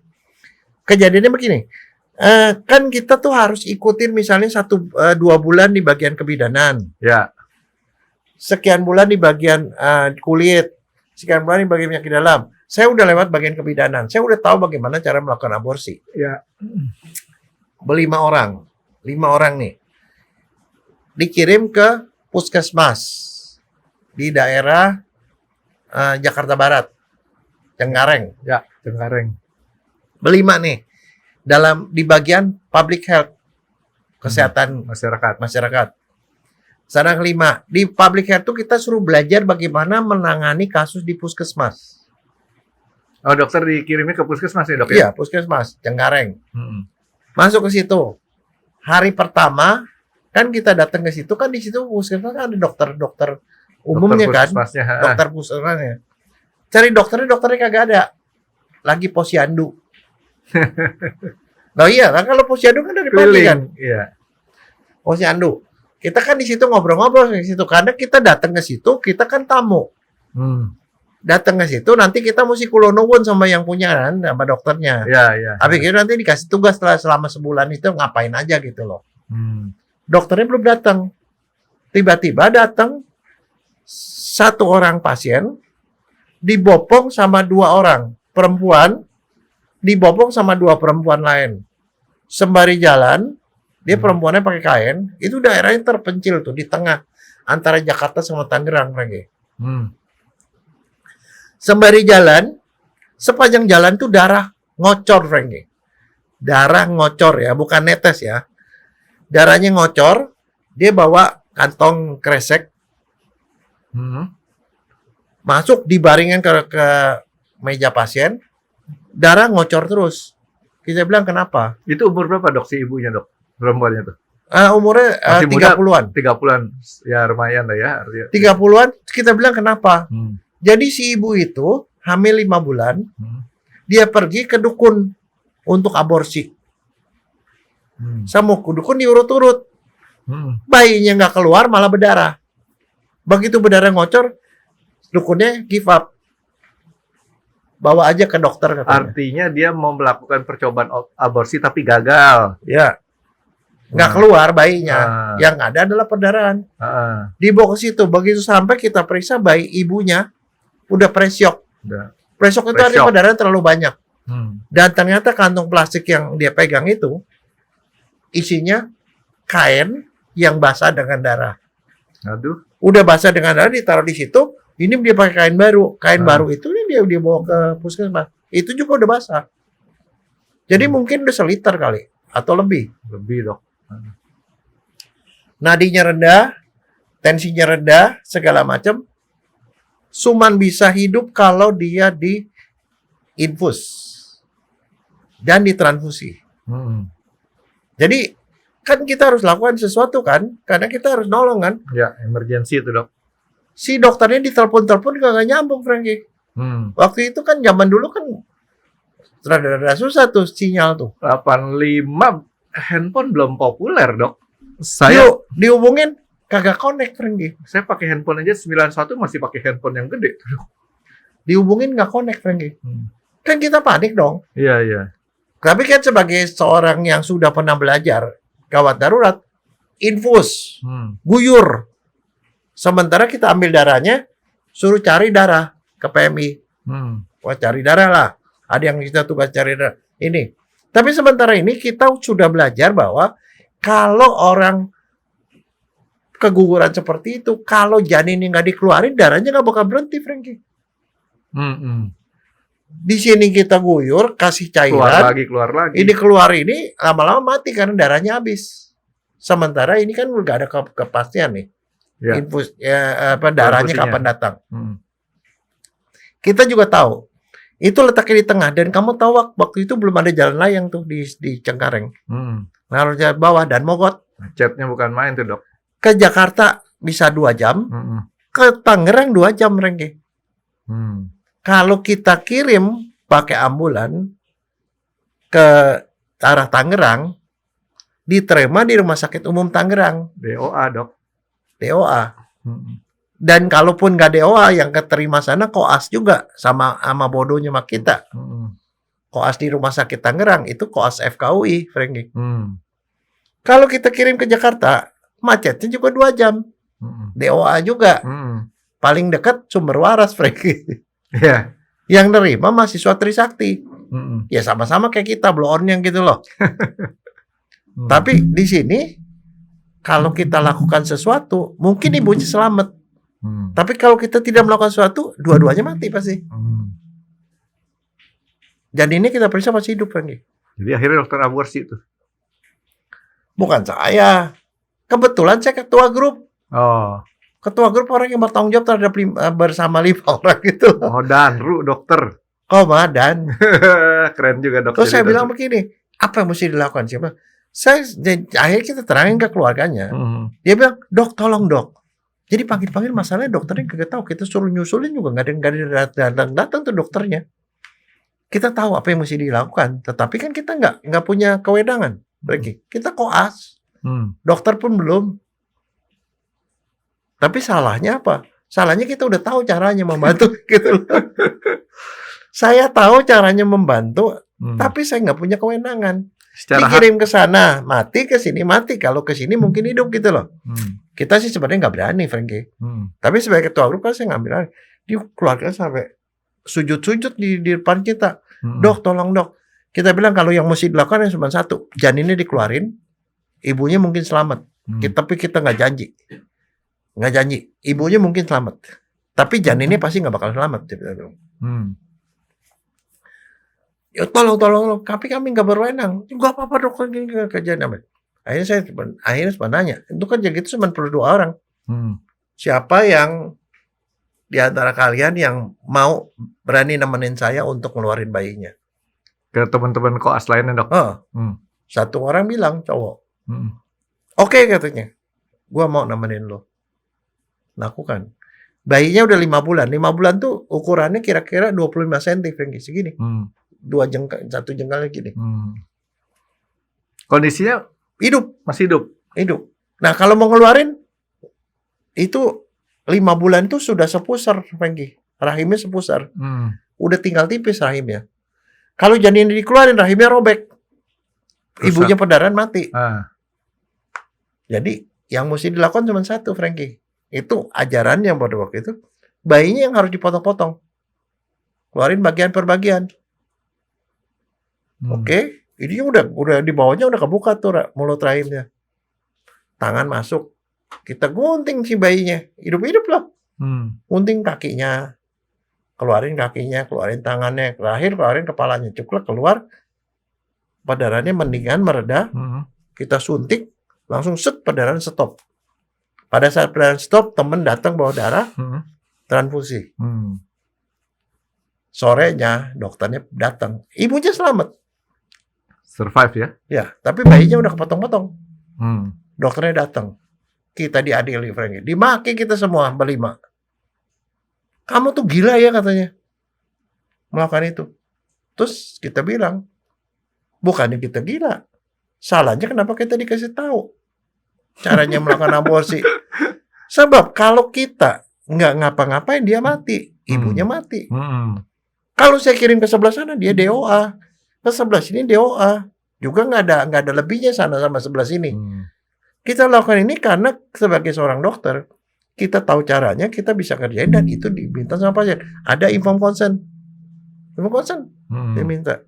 Kejadiannya begini, Kan kita tuh harus ikutin misalnya 2 bulan di bagian kebidanan, Ya. sekian bulan di bagian kulit, sekian bulan di bagian penyakit dalam. Saya udah lewat bagian kebidanan, saya udah tahu bagaimana cara melakukan aborsi. Ya. Berlima orang, 5 orang nih, dikirim ke puskesmas di daerah Jakarta Barat, Cengkareng. Ya, Cengkareng. Berlima nih, di bagian public health, kesehatan masyarakat. Sana kelima, di public health tuh kita suruh belajar bagaimana menangani kasus di puskesmas. Oh, dokter dikirimnya ke puskesmas nih, Dok ya? Iya, puskesmas, Cengkareng. Masuk ke situ. Hari pertama, kan kita datang ke situ, kan di situ puskesmas kan ada dokter umumnya kan, dokter puskesmasnya. Cari dokternya kagak ada. Lagi posyandu. Nah iya, kan kalau posyandu kan dari pagi kan. Iya. Posyandu. Kita kan di situ ngobrol-ngobrol di situ karena kita datang ke situ, kita kan tamu. Datang ke situ nanti kita mesti kulonuwun sama yang punya kan, sama dokternya. Iya. Habis itu nanti dikasih tugas selama sebulan itu ngapain aja gitu loh. Dokternya belum datang. Tiba-tiba datang 1 orang pasien dibopong sama 2 orang perempuan, dibopong sama 2 perempuan lain. Sembari jalan, dia perempuannya pakai kain, itu daerahnya terpencil tuh di tengah antara Jakarta sama Tangerang lagi. Sembari jalan, sepanjang jalan tuh darah ngocor, Frankie. Darah ngocor ya, bukan netes ya. Darahnya ngocor, dia bawa kantong kresek, masuk dibaringin ke meja pasien, darah ngocor terus. Kita bilang kenapa? Itu umur berapa, Dok, si ibunya, Dok? Perempuannya tuh? Umurnya 30-an. 30-an. Ya lumayan lah ya. 30-an, kita bilang kenapa? Jadi si ibu itu hamil 5 bulan, dia pergi ke dukun untuk aborsi. Sama dukun diurut-urut. Bayinya nggak keluar, malah berdarah. Begitu berdarah ngocor, dukunnya give up. Bawa aja ke dokter katanya. Artinya dia mau melakukan percobaan aborsi tapi gagal. Ya. Nggak keluar bayinya. Yang ada adalah perdarahan. Dibawa ke situ. Begitu sampai kita periksa bayi ibunya udah presyok. Presyok itu artinya perdarahan terlalu banyak. Dan ternyata kantong plastik yang dia pegang itu isinya kain yang basah dengan darah. Aduh. Udah basah dengan darah ditaruh di situ. Ini dia pakai kain baru. Kain baru itu dia bawa ke puskesmas. Itu juga udah basah. Jadi mungkin udah seliter kali atau lebih. Lebih, Dok. Nadinya rendah, tensinya rendah, segala macam. Cuman bisa hidup kalau dia diinfus dan ditransfusi. Jadi kan kita harus lakukan sesuatu kan, karena kita harus nolong kan. Ya, emergency itu, Dok. Si dokternya ditelepon-telepon gak nyambung, Frankie. Waktu itu kan zaman dulu kan rada-rada susah tuh sinyal tuh. 85 handphone belum populer, Dok. Saya dihubungin kagak connect, Frankie. Saya pakai handphone aja 91 masih pakai handphone yang gede tuh. Dihubungin nggak connect, Frankie. Kan kita panik dong. Iya. Tapi kan sebagai seorang yang sudah pernah belajar gawat darurat, infus, guyur. Sementara kita ambil darahnya, suruh cari darah ke PMI. Wah, cari darah lah. Ada yang kita tugas cari darah. Ini. Tapi sementara ini kita sudah belajar bahwa kalau orang keguguran seperti itu, kalau janinnya nggak dikeluarin, darahnya nggak bakal berhenti, Frankie. Di sini kita guyur, kasih cairan, keluar lagi. Ini keluar ini, lama-lama mati karena darahnya habis. Sementara ini kan nggak ada kepastian nih. Infus darahnya kapan datang. Kita juga tahu itu letaknya di tengah dan kamu tahu waktu itu belum ada jalan layang tuh di Cengkareng. Harus jalan bawah dan Mogot. Macetnya bukan main tuh, Dok. Ke Jakarta bisa 2 jam, ke Tangerang 2 jam, Rengki. Kalau kita kirim pakai ambulan ke arah Tangerang, diterima di Rumah Sakit Umum Tangerang. DOA, Dok. DOA. Dan kalaupun nggak DOA, yang keterima sana koas juga sama bodohnya sama kita. koas di Rumah Sakit Tangerang itu koas FKUI, Frankie. Kalau kita kirim ke Jakarta, macetnya juga 2 jam. DOA juga. Paling dekat Sumber Waras, Frankie. Iya. Yang nerima mahasiswa Trisakti. Ya sama-sama kayak kita, blow on yang gitu loh. Tapi di sini, kalau kita lakukan sesuatu, mungkin ibunya selamat. Tapi kalau kita tidak melakukan sesuatu, dua-duanya mati pasti. Dan ini kita periksa masih hidup, Frankie. Jadi akhirnya dokter aborsi itu. Bukan saya. Kebetulan saya ketua grup. Oh. Ketua grup orang yang bertanggung jawab terhadap bersama 5 orang gitu. Oh, Danru dokter. Komandan. Keren juga dokter. Terus saya bilang begini, apa yang mesti dilakukan? Akhirnya kita terangin ke keluarganya. Dia bilang, dok tolong dok. Jadi panggil-panggil masalahnya dokternya kagak tahu. Kita suruh nyusulin juga nggak ada datang tuh dokternya. Kita tahu apa yang mesti dilakukan, tetapi kan kita nggak punya kewenangan. Kita koas, dokter pun belum. Tapi salahnya apa? Salahnya kita udah tahu caranya membantu gitu loh. Saya tahu caranya membantu, tapi saya nggak punya kewenangan. Dikirim ke sana, mati ke sini mati. Kalau ke sini mungkin hidup gitu loh. Kita sih sebenarnya nggak berani, Frankie. Tapi sebagai ketua grup kan saya ngambil alih. Dia keluarga sampai sujud-sujud di depan kita. Dok, tolong dok. Kita bilang kalau yang mesti dilakukan cuma satu, janinnya dikeluarin, ibunya mungkin selamat. Tapi kita nggak janji. Ibunya mungkin selamat, tapi janinnya pasti nggak bakal selamat. Ya tolong. Tapi kami nggak berwenang. Nggak apa-apa dok, kerjaan apa? Akhirnya saya nanya, itu kan jadi itu cuma perlu 2 orang. Siapa yang di antara kalian yang mau berani nemenin saya untuk ngeluarin bayinya? Ke teman-teman koas lainnya dok. Satu orang bilang cowok. Oke, katanya, gua mau nemenin lo. Lakukan. Bayinya udah 5 bulan. 5 bulan tuh ukurannya kira-kira 25 cm, Frankie, segini. 1 jengkalnya gini. Kondisinya hidup, masih hidup. Nah, kalau mau ngeluarin itu 5 bulan tuh sudah sepusar, Frankie. Rahimnya sepusar. Udah tinggal tipis rahimnya. Kalau janin dikeluarin, rahimnya robek. Ibunya perdarahan mati. Jadi yang mesti dilakukan cuma satu, Frankie. Itu ajarannya pada waktu itu. Bayinya yang harus dipotong-potong. Keluarin bagian per bagian. Oke. Ini udah di bawahnya udah kebuka tuh mulut rahimnya. Tangan masuk. Kita gunting si bayinya. Hidup-hidup loh. Gunting kakinya. Keluarin kakinya, keluarin tangannya. Terakhir keluarin kepalanya. Cukup keluar. Perdarahannya mendingan mereda. Kita suntik. Langsung perdarahan stop. Pada saat perdarahan stop, temen datang bawa darah. Transfusi. Sorenya dokternya datang. Ibunya selamat. Survive ya? Ya, tapi bayinya udah kepotong-potong. Dokternya datang. Kita diadili, Frankie. Dimaki kita semua berlima. Kamu tuh gila ya katanya. Melakukan itu. Terus kita bilang, bukannya kita gila. Salahnya kenapa kita dikasih tahu caranya melakukan aborsi. Sebab kalau kita nggak ngapa-ngapain, dia mati. Ibunya mati. Kalau saya kirim ke sebelah sana, dia DOA. Ke sebelah sini DOA. Juga nggak ada lebihnya sana sama sebelah sini. Kita lakukan ini karena sebagai seorang dokter, kita tahu caranya, kita bisa kerjain, dan itu diminta sama pasien. Ada informed consent. Informed consent. Dia minta.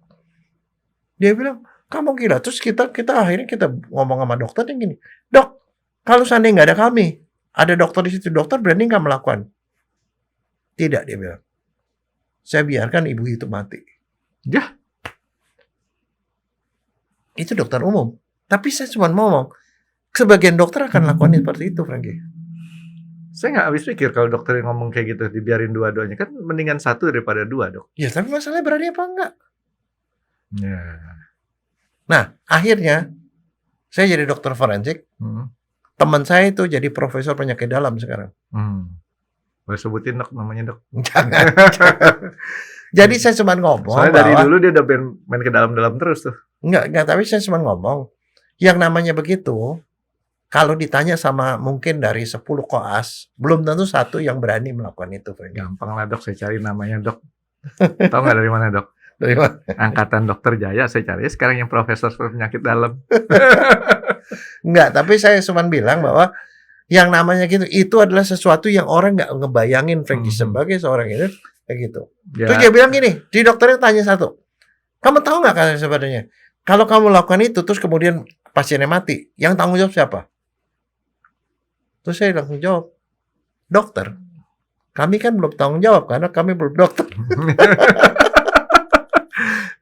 Dia bilang, kamu gila. Terus kita akhirnya kita ngomong sama dokter yang gini. Dok, kalau seandainya nggak ada kami, ada dokter di situ, dokter berani nggak melakukan? Tidak, dia bilang. Saya biarkan ibu itu mati. Ya. Itu dokter umum. Tapi saya cuma ngomong, sebagian dokter akan lakukan seperti itu, Frankie. Saya nggak habis pikir kalau dokter yang ngomong kayak gitu, dibiarin dua-duanya. Kan mendingan 1 daripada 2, dok. Ya, tapi masalahnya berani apa enggak? Ya. Nah, akhirnya, saya jadi dokter forensik. Teman saya itu jadi profesor penyakit dalam sekarang. Boleh sebutin dok namanya dok? Jangan. Jadi saya cuma ngomong. Soalnya dari dulu dia udah main ke dalam-dalam terus tuh. Enggak, tapi saya cuma ngomong. Yang namanya begitu, kalau ditanya sama mungkin dari 10 koas, belum tentu 1 yang berani melakukan itu. Gampang lah dok, saya cari namanya dok. Tahu nggak dari mana dok? Dari mana? Angkatan Dokter Jaya saya cari sekarang yang profesor penyakit dalam. Enggak, tapi saya cuma bilang bahwa yang namanya gitu, itu adalah sesuatu yang orang nggak ngebayangin, Frankie, sebagai seorang itu, kayak gitu. Ya. Terus dia bilang gini, di dokternya tanya satu, kamu tahu nggak kan sebenarnya, kalau kamu lakukan itu, terus kemudian pasiennya mati, yang tanggung jawab siapa? Terus saya langsung jawab, dokter. Kami kan belum tanggung jawab, karena kami belum dokter.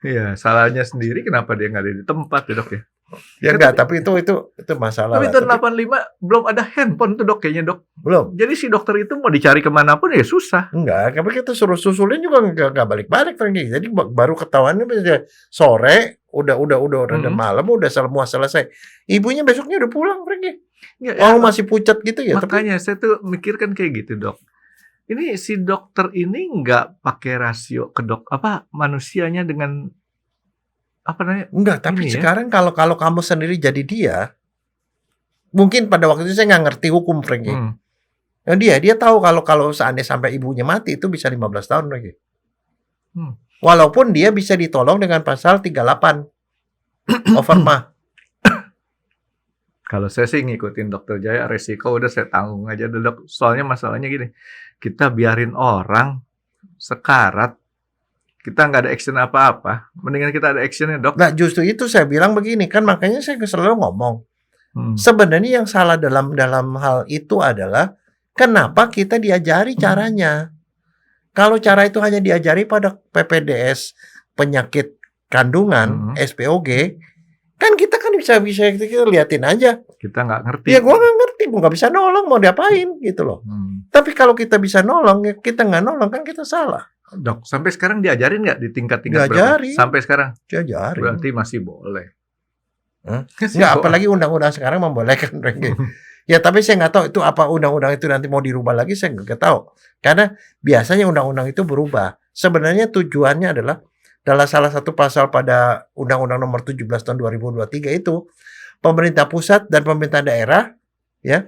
Iya, salahnya sendiri kenapa dia nggak ada di tempat ya dok ya? Ya enggak, tapi itu masalah Tapi lah. tahun 85 belum ada handphone tuh dok kayaknya dok. Belum. Jadi si dokter itu mau dicari kemanapun ya susah. Enggak, tapi kita suruh susulin juga enggak balik-balik, Frankie. Jadi baru ketahuannya bisa sore, udah malam, udah semua selesai. Ibunya besoknya udah pulang, Frankie. Ya, Oh, masih pucat gitu ya. Makanya saya tuh mikirkan kayak gitu dok. Ini si dokter ini nggak pakai rasio ke manusianya dengan apa namanya? Enggak, tapi Ini ya. sekarang kalau kamu sendiri jadi dia, mungkin pada waktu itu saya nggak ngerti hukum, Frankie. Nah, dia tahu kalau seandainya sampai ibunya mati itu bisa 15 tahun lagi. Walaupun dia bisa ditolong dengan pasal 38 overmah. Kalau saya sih ngikutin dokter Jaya, resiko udah saya tanggung aja dulu dok. Soalnya masalahnya gini, kita biarin orang sekarat, kita nggak ada action apa-apa, mendingan kita ada actionnya dok. Nah, justru itu saya bilang begini, kan makanya saya selalu ngomong. Sebenarnya yang salah dalam hal itu adalah kenapa kita diajari caranya. Kalau cara itu hanya diajari pada PPDS penyakit kandungan, SPOG, kan kita kita liatin aja. Kita nggak ngerti. Ya gua nggak ngerti, gua nggak bisa nolong, mau diapain gitu loh. Tapi kalau kita bisa nolong, ya kita nggak nolong kan kita salah. Dok, sampai sekarang diajarin nggak di tingkat-tingkat berapa? Sampai sekarang? Diajarin. Berarti masih boleh. Nggak, apalagi undang-undang sekarang membolehkan. Ya, tapi saya nggak tahu itu apa undang-undang itu nanti mau dirubah lagi, saya nggak tahu. Karena biasanya undang-undang itu berubah. Sebenarnya tujuannya adalah salah satu pasal pada Undang-Undang Nomor 17 Tahun 2023 itu, pemerintah pusat dan pemerintah daerah ya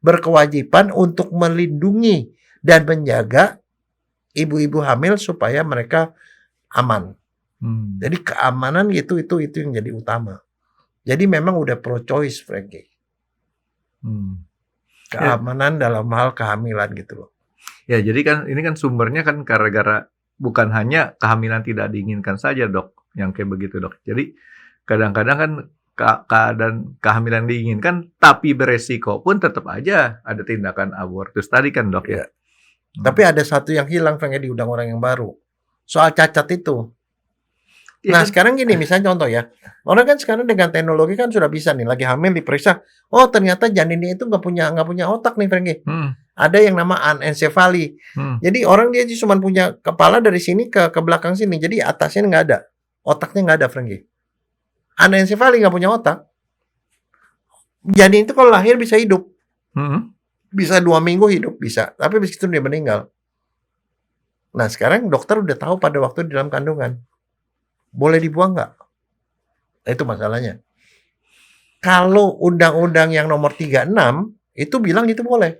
berkewajiban untuk melindungi dan menjaga ibu-ibu hamil supaya mereka aman. Jadi keamanan itu yang jadi utama. Jadi memang udah pro choice, Frankie. Keamanan dalam hal kehamilan gitu loh. Ya, jadi kan ini kan sumbernya kan gara-gara bukan hanya kehamilan tidak diinginkan saja dok, yang kayak begitu dok. Jadi kadang-kadang kan keadaan kehamilan diinginkan tapi beresiko pun tetap aja ada tindakan abortus tadi kan dok ya. Tapi ada satu yang hilang Frankie di undang-undang yang baru. Soal cacat itu. Nah, sekarang gini, misalnya contoh ya. Orang kan sekarang dengan teknologi kan sudah bisa nih, lagi hamil diperiksa. Oh, ternyata janinnya itu nggak punya otak nih, Frankie. Ada yang nama anencefali. Jadi orang dia cuma punya kepala dari sini ke belakang sini. Jadi atasnya nggak ada. Otaknya nggak ada, Frankie. Anencefali nggak punya otak. Janin itu kalau lahir bisa hidup. Bisa 2 minggu hidup, bisa. Tapi begitu dia meninggal. Nah, sekarang dokter udah tahu pada waktu di dalam kandungan. Boleh dibuang nggak? Itu masalahnya. Kalau undang-undang yang nomor 36 itu bilang itu boleh.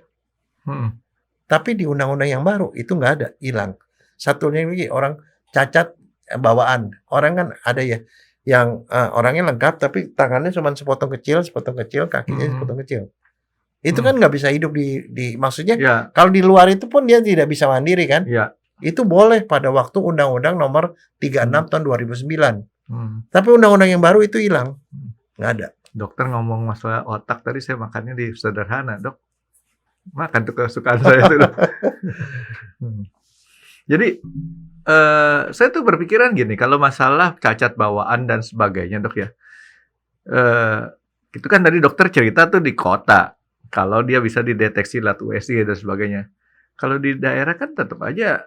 Tapi di undang-undang yang baru itu nggak ada, hilang. Satunya lagi orang cacat bawaan. Orang kan ada ya yang orangnya lengkap tapi tangannya cuma sepotong kecil, kakinya sepotong kecil. Itu kan nggak bisa hidup di maksudnya kalau di luar itu pun dia tidak bisa mandiri kan? Itu boleh pada waktu Undang-Undang Nomor 36 tahun 2009. Tapi undang-undang yang baru itu hilang, nggak ada. Dokter ngomong masalah otak tadi, saya makannya di Sederhana dok. Makan tuh kesukaan saya itu dok. Jadi saya tuh berpikiran gini, kalau masalah cacat bawaan dan sebagainya dok ya, itu kan tadi dokter cerita tuh di kota, kalau dia bisa dideteksi lewat USG dan sebagainya. Kalau di daerah kan tetap aja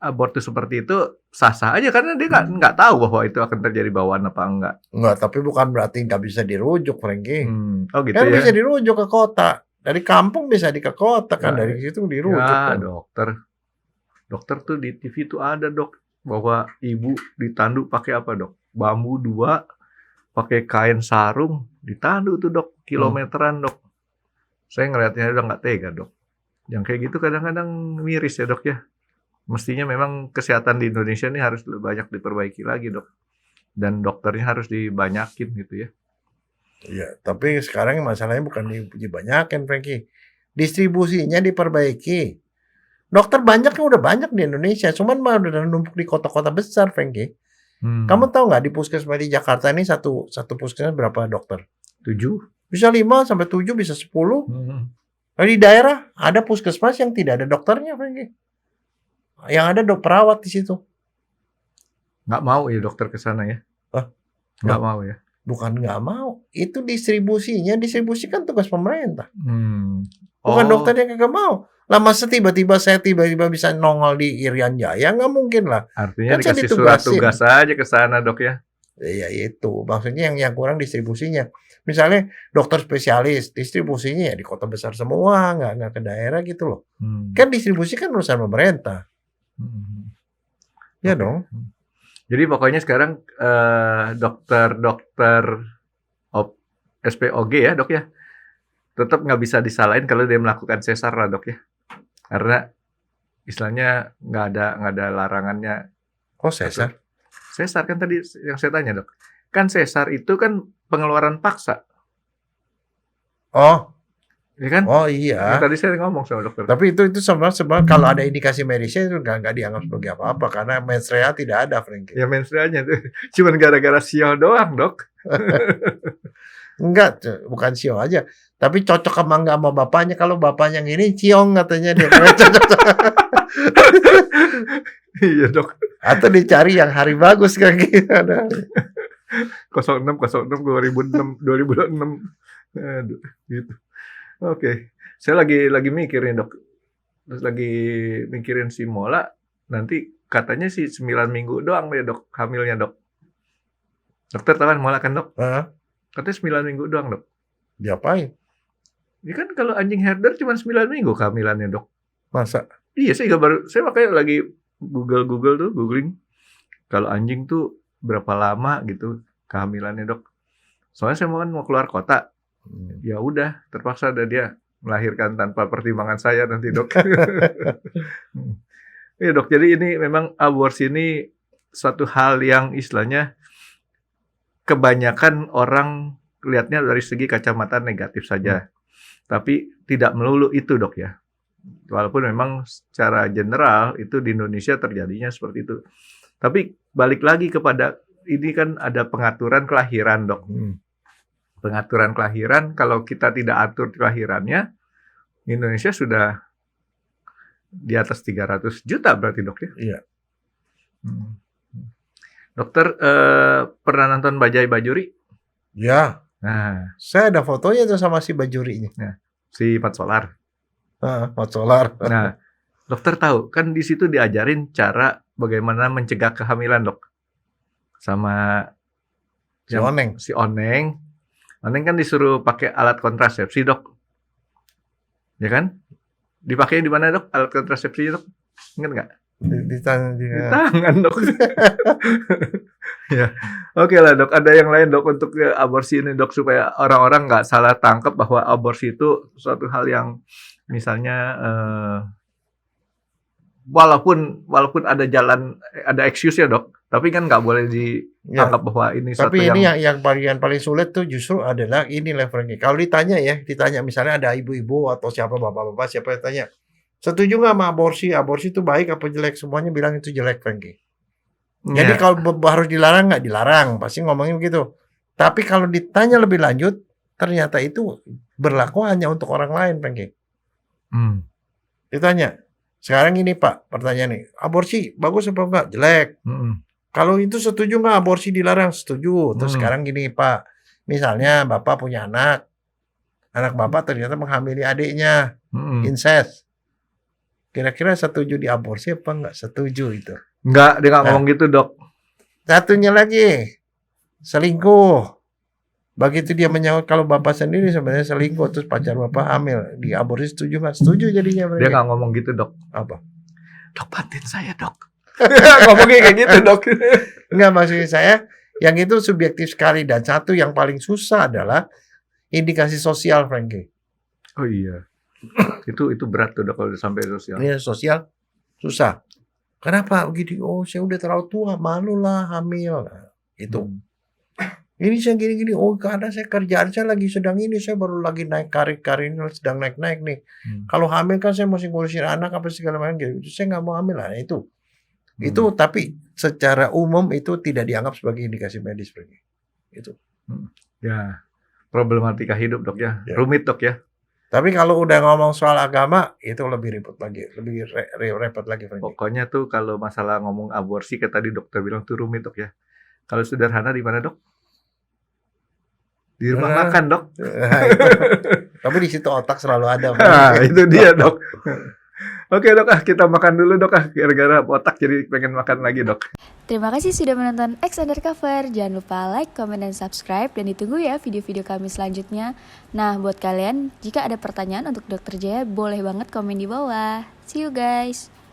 abortus seperti itu sah-sah aja karena dia nggak tahu bahwa itu akan terjadi bawaan apa enggak. Enggak, tapi bukan berarti nggak bisa dirujuk, Frankie. Oh gitu kan ya. Bisa dirujuk ke kota. Dari kampung bisa ke kota kan, dari situ dirujuk. Ya, kan. Dokter tuh di TV tuh ada dok, bahwa ibu ditandu pakai apa dok? Bambu 2, pakai kain sarung, ditandu tuh dok, kilometeran dok. Saya ngelihatnya udah nggak tega dok. Yang kayak gitu kadang-kadang miris ya dok ya. Mestinya memang kesehatan di Indonesia ini harus lebih banyak diperbaiki lagi, Dok. Dan dokternya harus dibanyakin gitu ya. Iya, tapi sekarang masalahnya bukan dibanyakin, Frankie. Distribusinya diperbaiki. Dokter banyak yang udah banyak di Indonesia, cuman mah udah numpuk di kota-kota besar, Frankie. Kamu tahu nggak di puskesmas di Jakarta ini satu puskesmas berapa dokter? 7. Bisa 5 sampai 7, bisa 10. Nah, di daerah ada puskesmas yang tidak ada dokternya, Frankie. Yang ada perawat di situ. Nggak mau ya dokter ke sana ya? Hah? Nggak mau ya? Bukan nggak mau, itu distribusikan tugas pemerintah. Bukan Oh, dokternya kagak mau. Lah masa tiba-tiba bisa nongol di Irian Jaya, nggak mungkin lah. artinya Kan saya dikasih surat ditugasin. tugas aja ke sana, Dok ya? Ya itu, maksudnya yang kurang distribusinya. Misalnya dokter spesialis, distribusinya ya di kota besar semua, nggak ke daerah gitu loh. Kan distribusi kan urusan pemerintah. Ya Oke. dong. Jadi pokoknya sekarang dokter SPOG ya, Dok ya, tetap nggak bisa disalahin kalau dia melakukan sesar lah, Dok ya, karena istilahnya nggak ada larangannya. Kok sesar? Sesar kan tadi yang saya tanya, Dok, kan sesar itu kan pengeluaran paksa, Oh, ya kan? oh iya. Yang tadi saya ngomong sama dokter. Tapi itu sebenarnya kalau ada indikasi medisnya itu nggak dianggap sebagai apa-apa karena mens rea tidak ada, Frankie. Ya menstruanya tuh cuman gara-gara sial doang, Dok. Enggak, bukan siong aja. Tapi cocok nggak sama bapaknya. Kalau bapaknya yang ini ciong katanya dia. Iya, Dok. Atau dicari yang hari bagus kan gitu. 06 2006 2006. Aduh, gitu. Oke. Saya lagi mikir nih, Dok. Terus lagi mikirin si Mola, nanti katanya sih 9 minggu doang deh, Dok, hamilnya, Dok. Dokter tahu kan Mola kan, Dok? Hah? Katanya 9 minggu doang, Dok. Diapain? Ini kan kalau anjing herder cuma 9 minggu kehamilannya, Dok. Masa? Iya, saya makanya lagi googling. Kalau anjing tuh berapa lama gitu kehamilannya, Dok. Soalnya saya mau keluar kota. Ya udah, terpaksa ada dia melahirkan tanpa pertimbangan saya nanti, Dok. Iya, Dok. Jadi ini memang aborsi ini suatu hal yang istilahnya kebanyakan orang lihatnya dari segi kacamata negatif saja. Tapi tidak melulu itu, Dok ya. Walaupun memang secara general itu di Indonesia terjadinya seperti itu. Tapi balik lagi kepada ini kan ada pengaturan kelahiran, Dok. Pengaturan kelahiran, kalau kita tidak atur kelahirannya, Indonesia sudah di atas 300 juta berarti, Dok ya? Iya. Dokter, pernah nonton Bajai Bajuri? Ya. Nah, Saya ada fotonya tuh sama si bajurinya. si Mat Solar. Mat Solar. Nah, dokter tahu, kan di situ diajarin cara bagaimana mencegah kehamilan, Dok. Sama Si Oneng. Si Oneng. Oneng kan disuruh pakai alat kontrasepsi, Dok. Ya kan? Dipakai di mana, Dok? Alat kontrasepsi, Dok? Ingat nggak? Di tangan Di tangan, Dok. Ya. Oke lah, Dok. Ada yang lain, Dok, untuk aborsi ini, Dok, supaya orang-orang nggak salah tangkap bahwa aborsi itu suatu hal yang misalnya walaupun ada jalan, ada excuse ya, Dok, tapi kan nggak boleh dianggap bahwa ini suatu Tapi ini yang yang paling sulit tuh justru adalah ini lah, Frankie. Kalau ditanya misalnya ada ibu-ibu atau siapa bapak-bapak siapa yang tanya, setuju nggak sama aborsi? Aborsi itu baik apa jelek? Semuanya bilang itu jelek, Frankie. Jadi kalau harus dilarang nggak dilarang, pasti ngomongin begitu. Tapi kalau ditanya lebih lanjut, ternyata itu berlaku hanya untuk orang lain, Frankie. Ditanya, sekarang ini Pak, pertanyaan nih, aborsi bagus apa enggak? Jelek. Kalau itu setuju nggak aborsi dilarang? Setuju. Terus sekarang gini Pak, misalnya Bapak punya anak Bapak ternyata menghamili adiknya, incest. Kira-kira setuju di aborsi apa enggak? Setuju itu. Enggak, dia nggak ngomong gitu, Dok. Satunya lagi, selingkuh. Begitu dia menyangkut kalau Bapak sendiri sebenarnya selingkuh, terus pacar Bapak hamil, di aborsi setuju nggak? Setuju jadinya. Dia nggak ngomong gitu, Dok. Apa? Dok, bantuin saya, Dok. Ngomongnya kayak gitu, Dok. Enggak, maksudnya saya, yang itu subjektif sekali. Dan satu yang paling susah adalah indikasi sosial, Frankie. Oh iya. Itu berat tuh, Dok, kalau sampai sosial. Ini sosial susah. Kenapa begini? Oh, saya udah terlalu tua, malulah hamil. Nah, itu. Hmm. Ini saya gini-gini. Oh, karena saya kerjaan saya lagi sedang ini, saya baru lagi naik karir sedang naik-naik nih. Kalau hamil kan saya masih ngurusin anak apa segala macam gitu. Saya nggak mau hamil lah. Itu. Itu tapi secara umum itu tidak dianggap sebagai indikasi medis Franky. Itu. Ya, problematika hidup dok ya, Ya. rumit dok ya. Tapi kalau udah ngomong soal agama itu lebih ribet lagi, lebih repot lagi Franky. Pokoknya tuh kalau masalah ngomong aborsi kayak tadi dokter bilang tuh rumit dok ya. Kalau sederhana di mana dok? Di rumah Nah. makan dok. Nah, itu. Tapi di situ otak selalu ada. Nah, itu dia dok. Oke dok, kita makan dulu dok, gara-gara otak jadi pengen makan lagi dok. Terima kasih sudah menonton X Undercover. Jangan lupa like, comment, dan subscribe. Dan ditunggu ya video-video kami selanjutnya. Nah, buat kalian, jika ada pertanyaan untuk Dr. Jaya, boleh banget komen di bawah. See you guys!